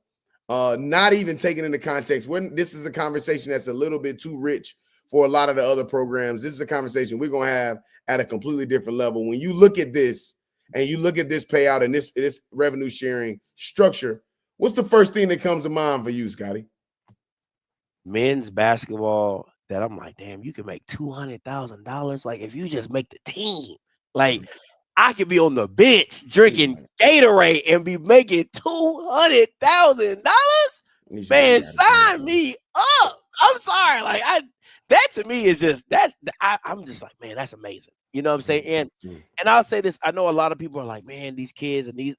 not even taking into context, when this is a conversation that's a little bit too rich for a lot of the other programs. This is a conversation we're going to have at a completely different level. When you look at this, and you look at this payout and this revenue sharing structure, what's the first thing that comes to mind for you, Scotty? Men's basketball, that I'm like, damn, you can make $200,000. Like, if you just make the team, like, I could be on the bench drinking Gatorade and be making $200,000. Man, sign me up. I'm sorry. Like, that to me is just, I'm just like, man, that's amazing. You know what I'm saying? And I'll say this, I know a lot of people are like, man, these kids and these,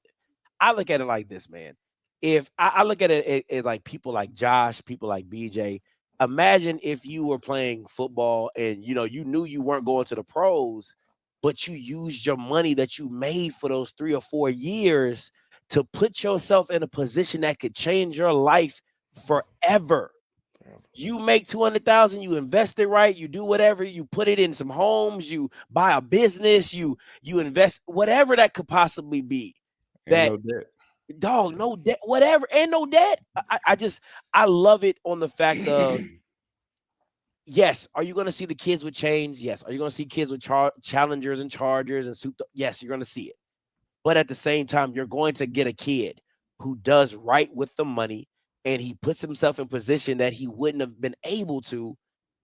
I look at it like this, man. If I look at it like people like Josh, people like BJ, imagine if you were playing football and, you know, you knew you weren't going to the pros, but you used your money that you made for those 3 or 4 years to put yourself in a position that could change your life forever. You make 200,000, you invest it right, you do whatever, you put it in some homes, you buy a business, you invest whatever that could possibly be. That no debt. Dog, no debt, whatever, and no debt. I love it on the fact of, yes, are you going to see the kids with chains? Yes. Are you going to see kids with challengers and chargers and souped up? Yes, you're going to see it. But at the same time, you're going to get a kid who does right with the money, and he puts himself in position that he wouldn't have been able to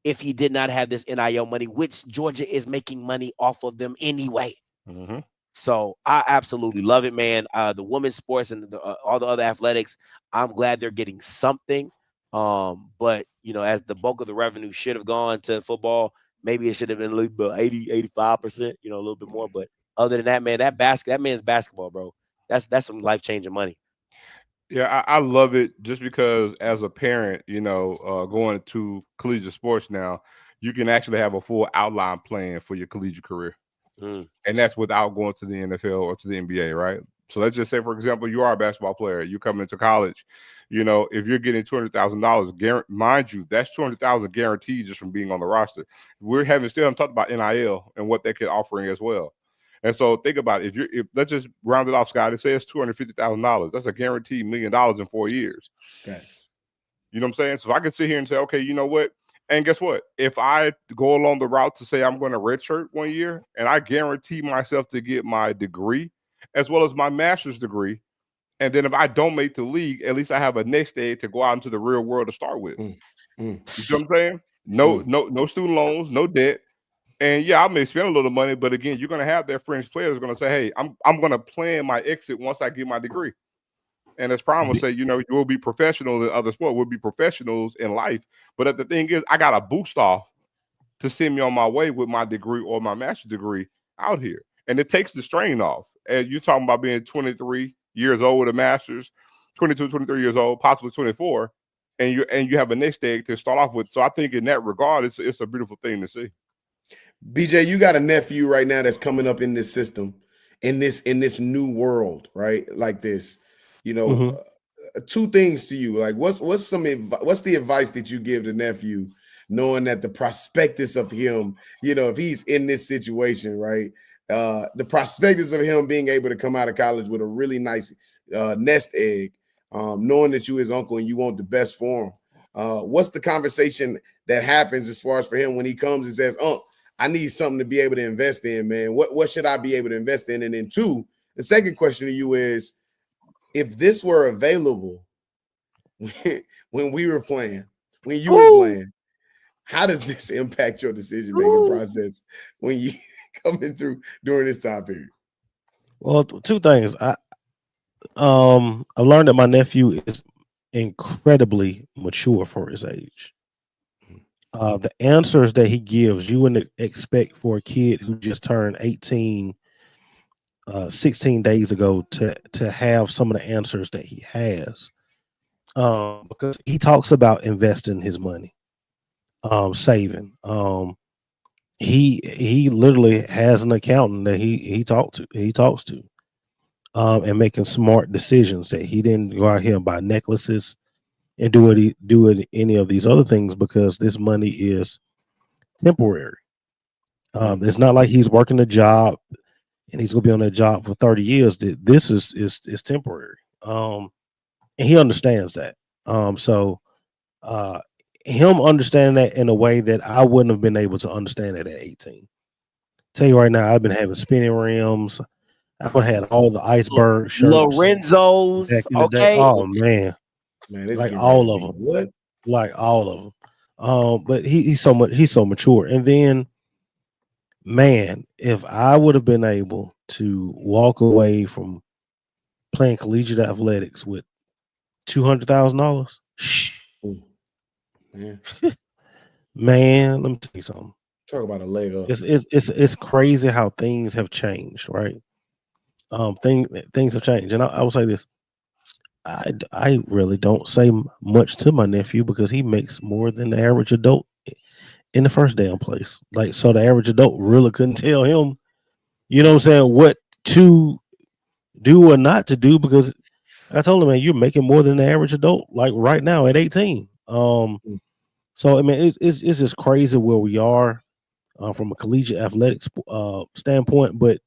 if he did not have this NIL money, which Georgia is making money off of them anyway. Mm-hmm. So I absolutely love it, man. The women's sports and all the other athletics, I'm glad they're getting something. But, you know, as the bulk of the revenue should have gone to football, maybe it should have been a little bit 80, 85%, you know, a little bit more. But other than that, man, that man's basketball, bro. That's some life-changing money. Yeah, I love it just because as a parent, you know, going to collegiate sports now, you can actually have a full outline plan for your collegiate career. And that's without going to the NFL or to the NBA, right? So let's just say, for example, you are a basketball player. You come into college, you know, if you're getting $200,000, mind you, that's $200,000 guaranteed just from being on the roster. I'm talking about NIL and what they could offering as well. And so think about it. If let's just round it off, Scott, and say it's $250,000. That's a guaranteed $1 million in 4 years. Thanks. You know what I'm saying? So I can sit here and say, okay, you know what? And guess what? If I go along the route to say I'm going to redshirt 1 year and I guarantee myself to get my degree as well as my master's degree, and then if I don't make the league, at least I have a next egg to go out into the real world to start with. You see what I'm saying? No student loans, no debt. And yeah, I may spend a little money, but again, you're going to have that fringe players going to say, hey, I'm going to plan my exit once I get my degree. And as Prime will say, you know, you'll be professionals in other sports. We'll be professionals in life. But the thing is, I got a boost off to send me on my way with my degree or my master's degree out here. And it takes the strain off. And you're talking about being 23 years old with a master's, 22, 23 years old, possibly 24, and you have a next egg to start off with. So I think in that regard, it's a beautiful thing to see. BJ, you got a nephew right now that's coming up in this system, in this new world, right? Like this. You know, two things to you. Like, what's the advice that you give the nephew, knowing that the prospectus of him, you know, if he's in this situation, right? The prospectus of him being able to come out of college with a really nice nest egg, knowing that you his uncle and you want the best for him. What's the conversation that happens as far as for him when he comes and says, I need something to be able to invest in, man. What should I be able to invest in? And then two, the second question to you is, if this were available when we were playing, when you were playing, how does this impact your decision-making process when you coming through during this time period? Well, two things. I learned that my nephew is incredibly mature for his age. The answers that he gives, you wouldn't expect for a kid who just turned 18 16 days ago to have some of the answers that he has, because he talks about investing his money, saving. He literally has an accountant that he talks to, and making smart decisions, that he didn't go out here and buy necklaces and do any of these other things, because this money is temporary. It's not like he's working a job and he's gonna be on that job for 30 years. This is temporary. And he understands that. So him understanding that in a way that I wouldn't have been able to understand it at 18. Tell you right now, I've been having spinning rims. I would have had all the iceberg shirts Lorenzo's, back in the day. okay. Oh man, This like getting all ready of to be them, what? like all of them. But he's so mature. And then, man, if I would have been able to walk away from playing collegiate athletics with $200,000, Ooh, man, man, let me tell you something. talk about a leg up. It's crazy how things have changed, right? Things have changed, and I will say this: I really don't say much to my nephew because he makes more than the average adult in the first damn place. Like, so the average adult really couldn't tell him, you know what I'm saying, what to do or not to do, because I told him, man, you're making more than the average adult, like right now at 18. So I mean, it's just crazy where we are from a collegiate athletics standpoint. But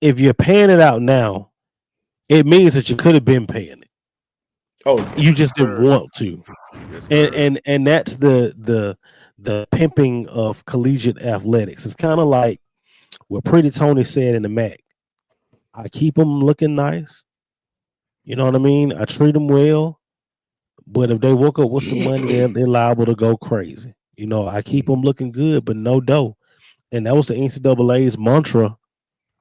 if you're paying it out now, it means that you could have been paying it. Oh, You just didn't want to. And that's the pimping of collegiate athletics. It's kind of like what Pretty Tony said in the MAC. I keep them looking nice. You know what I mean? I treat them well. But if they woke up with some money, they're liable to go crazy. You know, I keep them looking good, but no dough. And that was the NCAA's mantra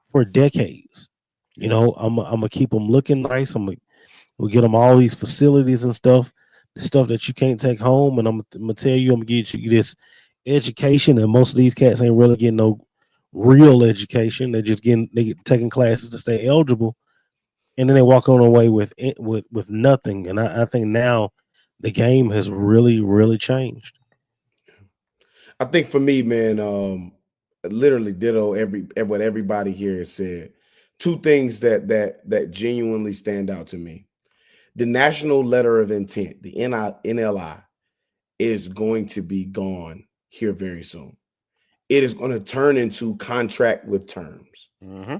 for decades. You know, I'm gonna keep them looking nice. We'll get them all these facilities and stuff, the stuff that you can't take home. And I'm gonna tell you, I'm gonna get you this education. And most of these cats ain't really getting no real education. They're just taking classes to stay eligible, and then they walk on away with nothing. And I think now the game has really, really changed. I think for me, man, literally ditto what everybody here has said. Two things that genuinely stand out to me. The National Letter of Intent, the NLI, is going to be gone here very soon. It is going to turn into contract with terms. Mm-hmm.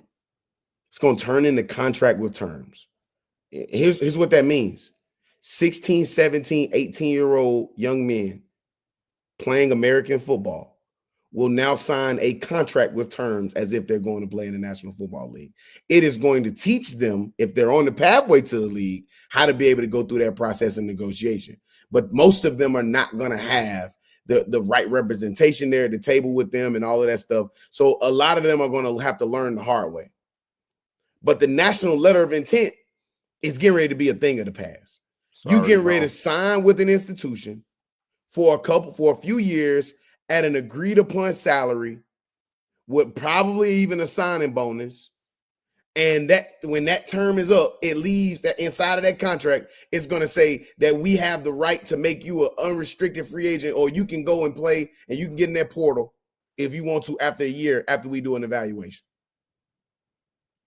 It's going to turn into contract with terms. Here's what that means. 16, 17, 18-year-old young men playing American football will now sign a contract with terms as if they're going to play in the National Football League. It is going to teach them, if they're on the pathway to the league, how to be able to go through that process of negotiation. But most of them are not going to have the right representation there at the table with them and all of that stuff. So a lot of them are going to have to learn the hard way. But the National Letter of Intent is getting ready to be a thing of the past. You getting ready to sign with an institution for a few years at an agreed upon salary with probably even a signing bonus. And that when that term is up, it leaves that inside of that contract, it's going to say that we have the right to make you an unrestricted free agent, or you can go and play and you can get in that portal if you want to after a year after we do an evaluation.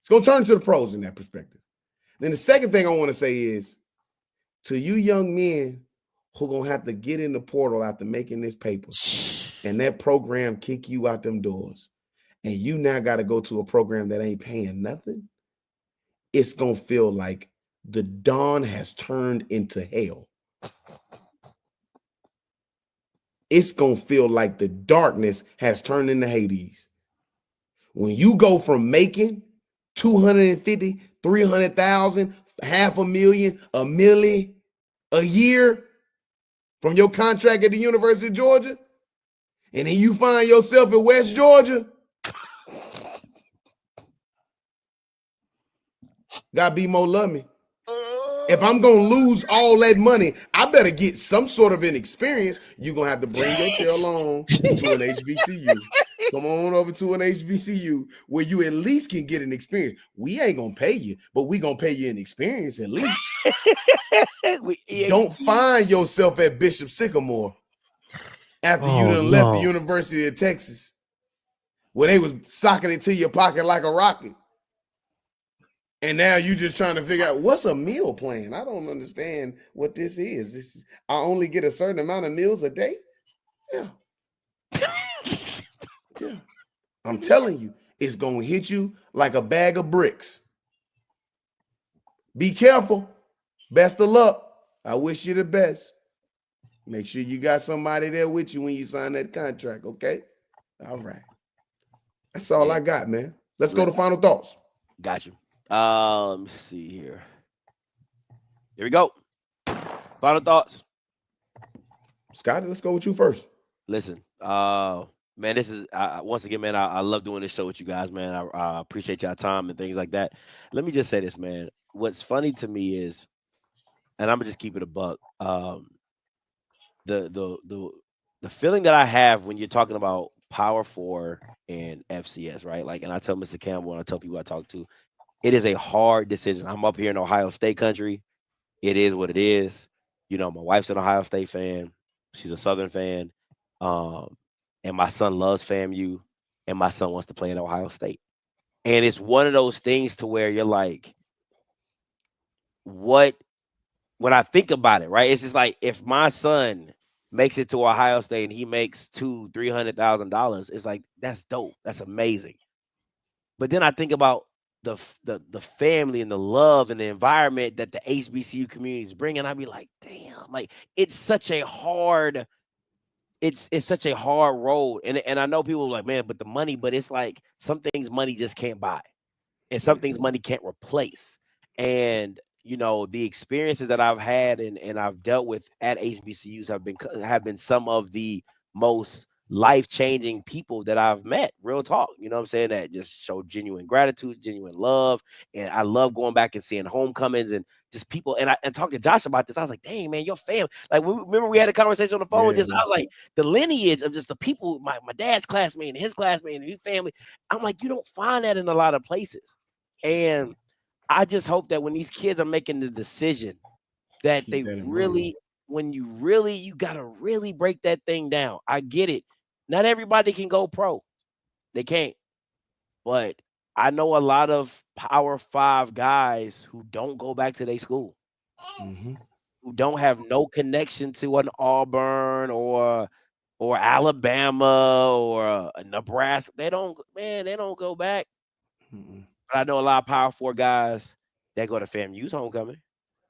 It's going to turn to the pros in that perspective. Then the second thing I want to say is, to you young men who are going to have to get in the portal after making this paper, and that program kick you out them doors, and you now got to go to a program that ain't paying nothing, it's going to feel like the dawn has turned into hell. It's going to feel like the darkness has turned into Hades. When you go from making 250, 300,000, $500,000, $1 million a year from your contract at the University of Georgia, and then you find yourself in West Georgia, gotta be more love me. If I'm gonna lose all that money, I better get some sort of an experience. You're gonna have to bring your tail along to an HBCU. Come on over to an HBCU where you at least can get an experience. We ain't gonna pay you, but we gonna pay you an experience at least. Don't find yourself at Bishop Sycamore after you done left the University of Texas, where they was socking it to your pocket like a rocket. And now you just trying to figure out what's a meal plan. I don't understand what this is. I only get a certain amount of meals a day. Yeah. Yeah. I'm telling you, it's going to hit you like a bag of bricks. Be careful. Best of luck. I wish you the best. Make sure you got somebody there with you when you sign that contract, okay? All right. That's all I got, man. Let's go to final thoughts. Got you. Let me see here. Here we go. Final thoughts. Scotty, let's go with you first. Listen, man, this is once again, man, I love doing this show with you guys, man. I appreciate y'all time and things like that. Let me just say this, man. What's funny to me is, and I'm gonna just keep it a buck. The feeling that I have when you're talking about Power 4 and FCS, right? Like, and I tell Mr. Campbell and I tell people I talk to, it is a hard decision. I'm up here in Ohio State country. It is what it is. You know, my wife's an Ohio State fan. She's a Southern fan. And my son loves FAMU, and my son wants to play at Ohio State. And it's one of those things to where you're like, when I think about it, right? It's just like, if my son makes it to Ohio State and he makes $200,000-$300,000, it's like, that's dope. That's amazing. But then I think about the family and the love and the environment that the HBCU community is bringing. I'd be like, damn, like it's such a hard road. And I know people are like, man, but the money, but it's like some things money just can't buy, and some things money can't replace. And you know, the experiences that I've had and I've dealt with at HBCUs have been some of the most life-changing people that I've met. Real talk, you know what I'm saying? That just show genuine gratitude, genuine love. And I love going back and seeing homecomings and just people. And I talked to Josh about this. I was like, dang, man, your family. Like, remember we had a conversation on the phone. I was like, the lineage of just the people, my dad's classmate and his classmate and his family. I'm like, you don't find that in a lot of places. And I just hope that when these kids are making the decision that they really, when you got to really break that thing down. I get it. Not everybody can go pro. They can't. But I know a lot of Power 5 guys who don't go back to their school, who don't have no connection to an Auburn or Alabama or a Nebraska. They don't go back. But I know a lot of Power 4 guys that go to FAMU's homecoming.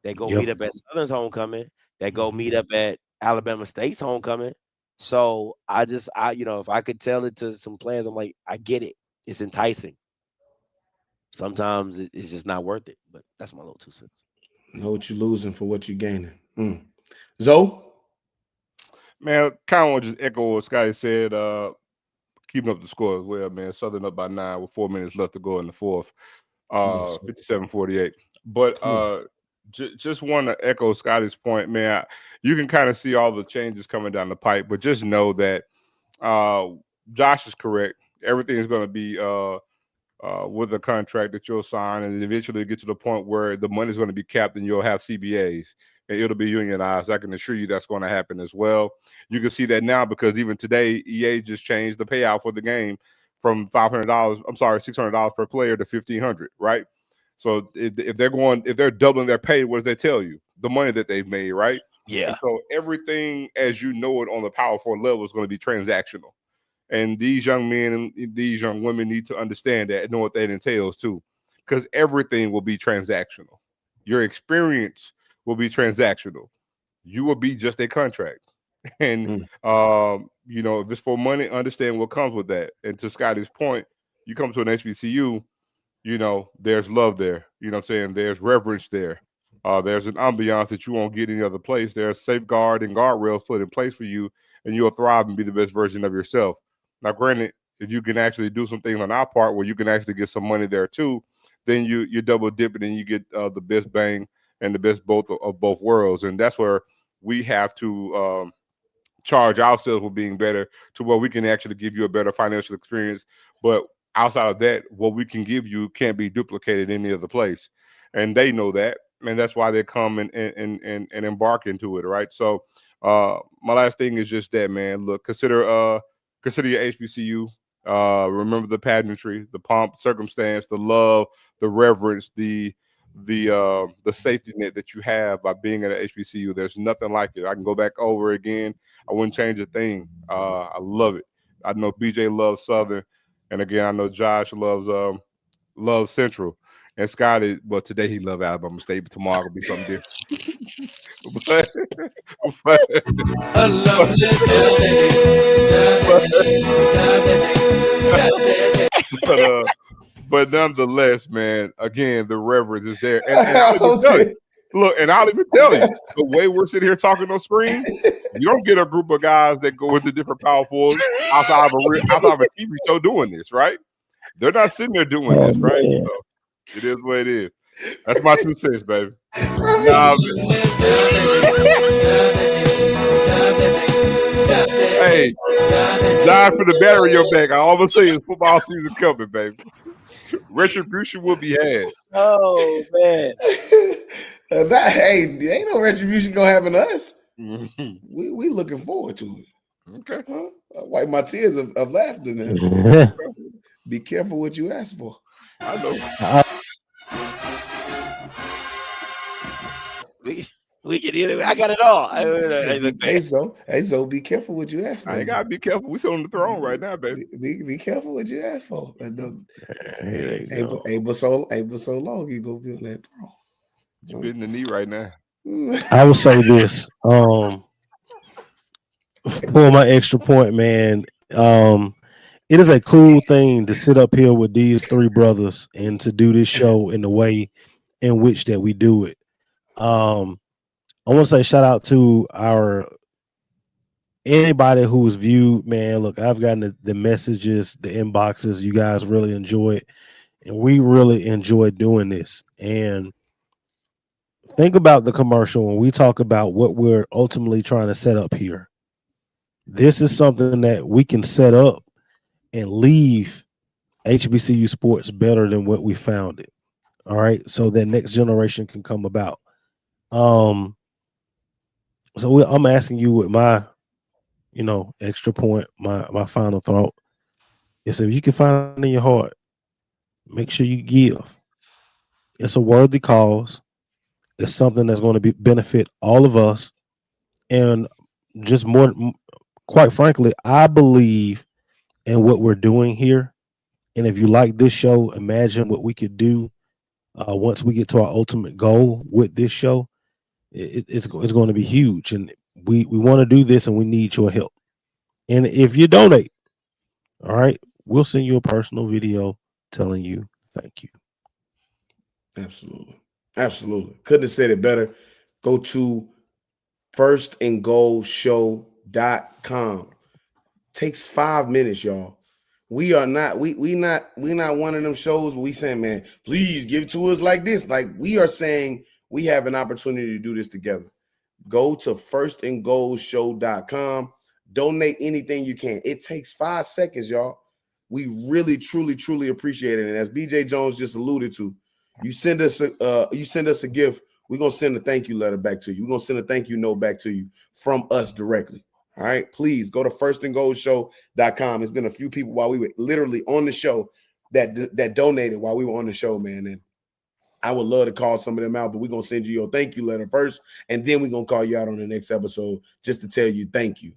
They go meet up at Southern's homecoming. They go meet up at Alabama State's homecoming. So if I could tell it to some players, I'm like, I get it. It's enticing. Sometimes it's just not worth it. But that's my little 2 cents. Know what you're losing for what you're gaining. Zoe? Man, kind of want to just echo what Scotty said. Keeping up the score as well, man. Southern up by 9 with 4 minutes left to go in the fourth. 57-48. But just want to echo Scotty's point, man. You can kind of see all the changes coming down the pipe, but just know that Josh is correct. Everything is going to be with a contract that you'll sign, and eventually get to the point where the money is going to be capped and you'll have CBAs. And it'll be unionized. I can assure you that's going to happen as well. You can see that now because even today, EA just changed the payout for the game from $600 per player to $1,500, right? So if they're doubling their pay, what does that tell you? The money that they've made, right? Yeah. And so everything as you know it on the Power 4 level is going to be transactional. And these young men and these young women need to understand that and know what that entails too. Because everything will be transactional. Your experience will be transactional. You will be just a contract. And, if it's for money, understand what comes with that. And to Scotty's point, you come to an HBCU, there's love there. You know what I'm saying? There's reverence there. There's an ambiance that you won't get any other place. There's safeguard and guardrails put in place for you, and you'll thrive and be the best version of yourself. Now, granted, if you can actually do some things on our part where you can actually get some money there too, then you double dip it and you get the best bang and the best of both worlds. And that's where we have to charge ourselves with being better to where we can actually give you a better financial experience. But outside of that, what we can give you can't be duplicated any other place. And they know that. And that's why they come and embark into it, right? So my last thing is just that, man. Look, consider your HBCU. Remember the pageantry, the pomp, circumstance, the love, the reverence, the safety net that you have by being at an HBCU. There's nothing like it. I can go back over again. I wouldn't change a thing. I love it. I know BJ loves Southern, and again, I know Josh loves Central, and Scotty. Well, today he loves Alabama State, but tomorrow will be something different. But nonetheless, man, again, the reverence is there. And I'll even tell you, look, and I'll even tell you, the way we're sitting here talking on screen, you don't get a group of guys that go into different power forwards outside of a TV show doing this, right? They're not sitting there doing this, right? So it is what it is. That's my 2 cents, baby. Nah, hey, die for the battery in your back. I always say it's football season coming, baby. Retribution will be had. Oh man. Hey, ain't no retribution gonna happen to us. We looking forward to it. Okay. Huh? I wipe my tears of laughter now. Be careful what you ask for. I know. We can do it. I got it all. Hey, so be careful what you ask for. I ain't gotta be careful. We sit on the throne right now, baby. Be careful what you ask for. Ain't but so long you go be on that throne. You been in the knee right now. I will say this. For my extra point, man. It is a cool thing to sit up here with these 3 brothers and to do this show in the way in which that we do it. I want to say shout out to anybody who's viewed, man. Look, I've gotten the messages, the inboxes. You guys really enjoy it, and we really enjoy doing this. And think about the commercial when we talk about what we're ultimately trying to set up here. This is something that we can set up and leave HBCU sports better than what we found it. All right, so that next generation can come about. So I'm asking you with my, extra point, my final thought is if you can find it in your heart, make sure you give. It's a worthy cause. It's something that's going to benefit all of us. And just quite frankly, I believe in what we're doing here. And if you like this show, imagine what we could do once we get to our ultimate goal with this show. It's going to be huge, and we want to do this, and we need your help. And if you donate, all right, we'll send you a personal video telling you thank you. Absolutely. Couldn't have said it better. Go to firstandgoalshow.com. Takes 5 minutes, y'all. We not one of them shows where we saying, man, please give it to us like this. Like, we are saying we have an opportunity to do this together. Go to firstandgoalshow.com. Donate anything you can. It takes 5 seconds, y'all. We really, truly, truly appreciate it. And as BJ Jones just alluded to, you send us a gift, we're gonna send a thank you letter back to you. We're gonna send a thank you note back to you from us directly. All right, please go to firstandgoalshow.com. There's been a few people while we were literally on the show that donated while we were on the show, man. And I would love to call some of them out, but we're going to send you your thank you letter first, and then we're going to call you out on the next episode just to tell you thank you.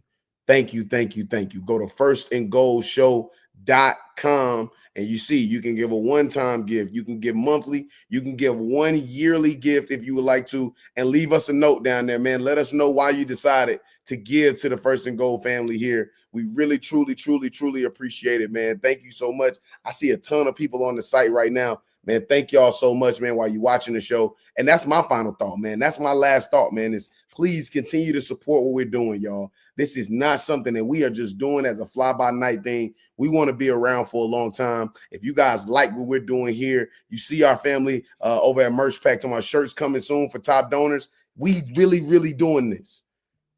Thank you, thank you, thank you. Go to firstandgoalshow.com, and you see you can give a one-time gift. You can give monthly. You can give 1 yearly gift if you would like to, and leave us a note down there, man. Let us know why you decided to give to the First and Goal family here. We really, truly, truly, truly appreciate it, man. Thank you so much. I see a ton of people on the site right now. Man, thank y'all so much, man, while you're watching the show. And that's my final thought, man. That's my last thought, man, is please continue to support what we're doing, y'all. This is not something that we are just doing as a fly-by-night thing. We want to be around for a long time. If you guys like what we're doing here, you see our family over at Merch Pack, to my shirts coming soon for top donors. We really, really doing this.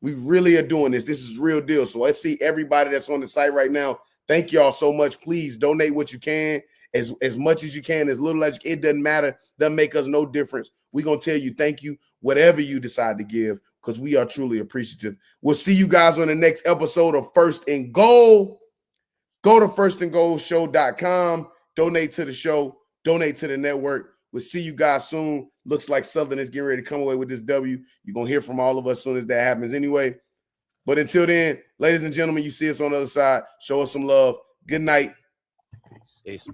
We really are doing this. This is real deal. So I see everybody that's on the site right now. Thank y'all so much. Please donate what you can, as much as you can, as little as you can. It doesn't matter. Doesn't make us no difference. We're going to tell you thank you, whatever you decide to give, because we are truly appreciative. We'll see you guys on the next episode of First and Goal. Go to firstandgoalshow.com. Donate to the show. Donate to the network. We'll see you guys soon. Looks like Southern is getting ready to come away with this W. You're going to hear from all of us as soon as that happens anyway. But until then, ladies and gentlemen, you see us on the other side. Show us some love. Good night. Peace.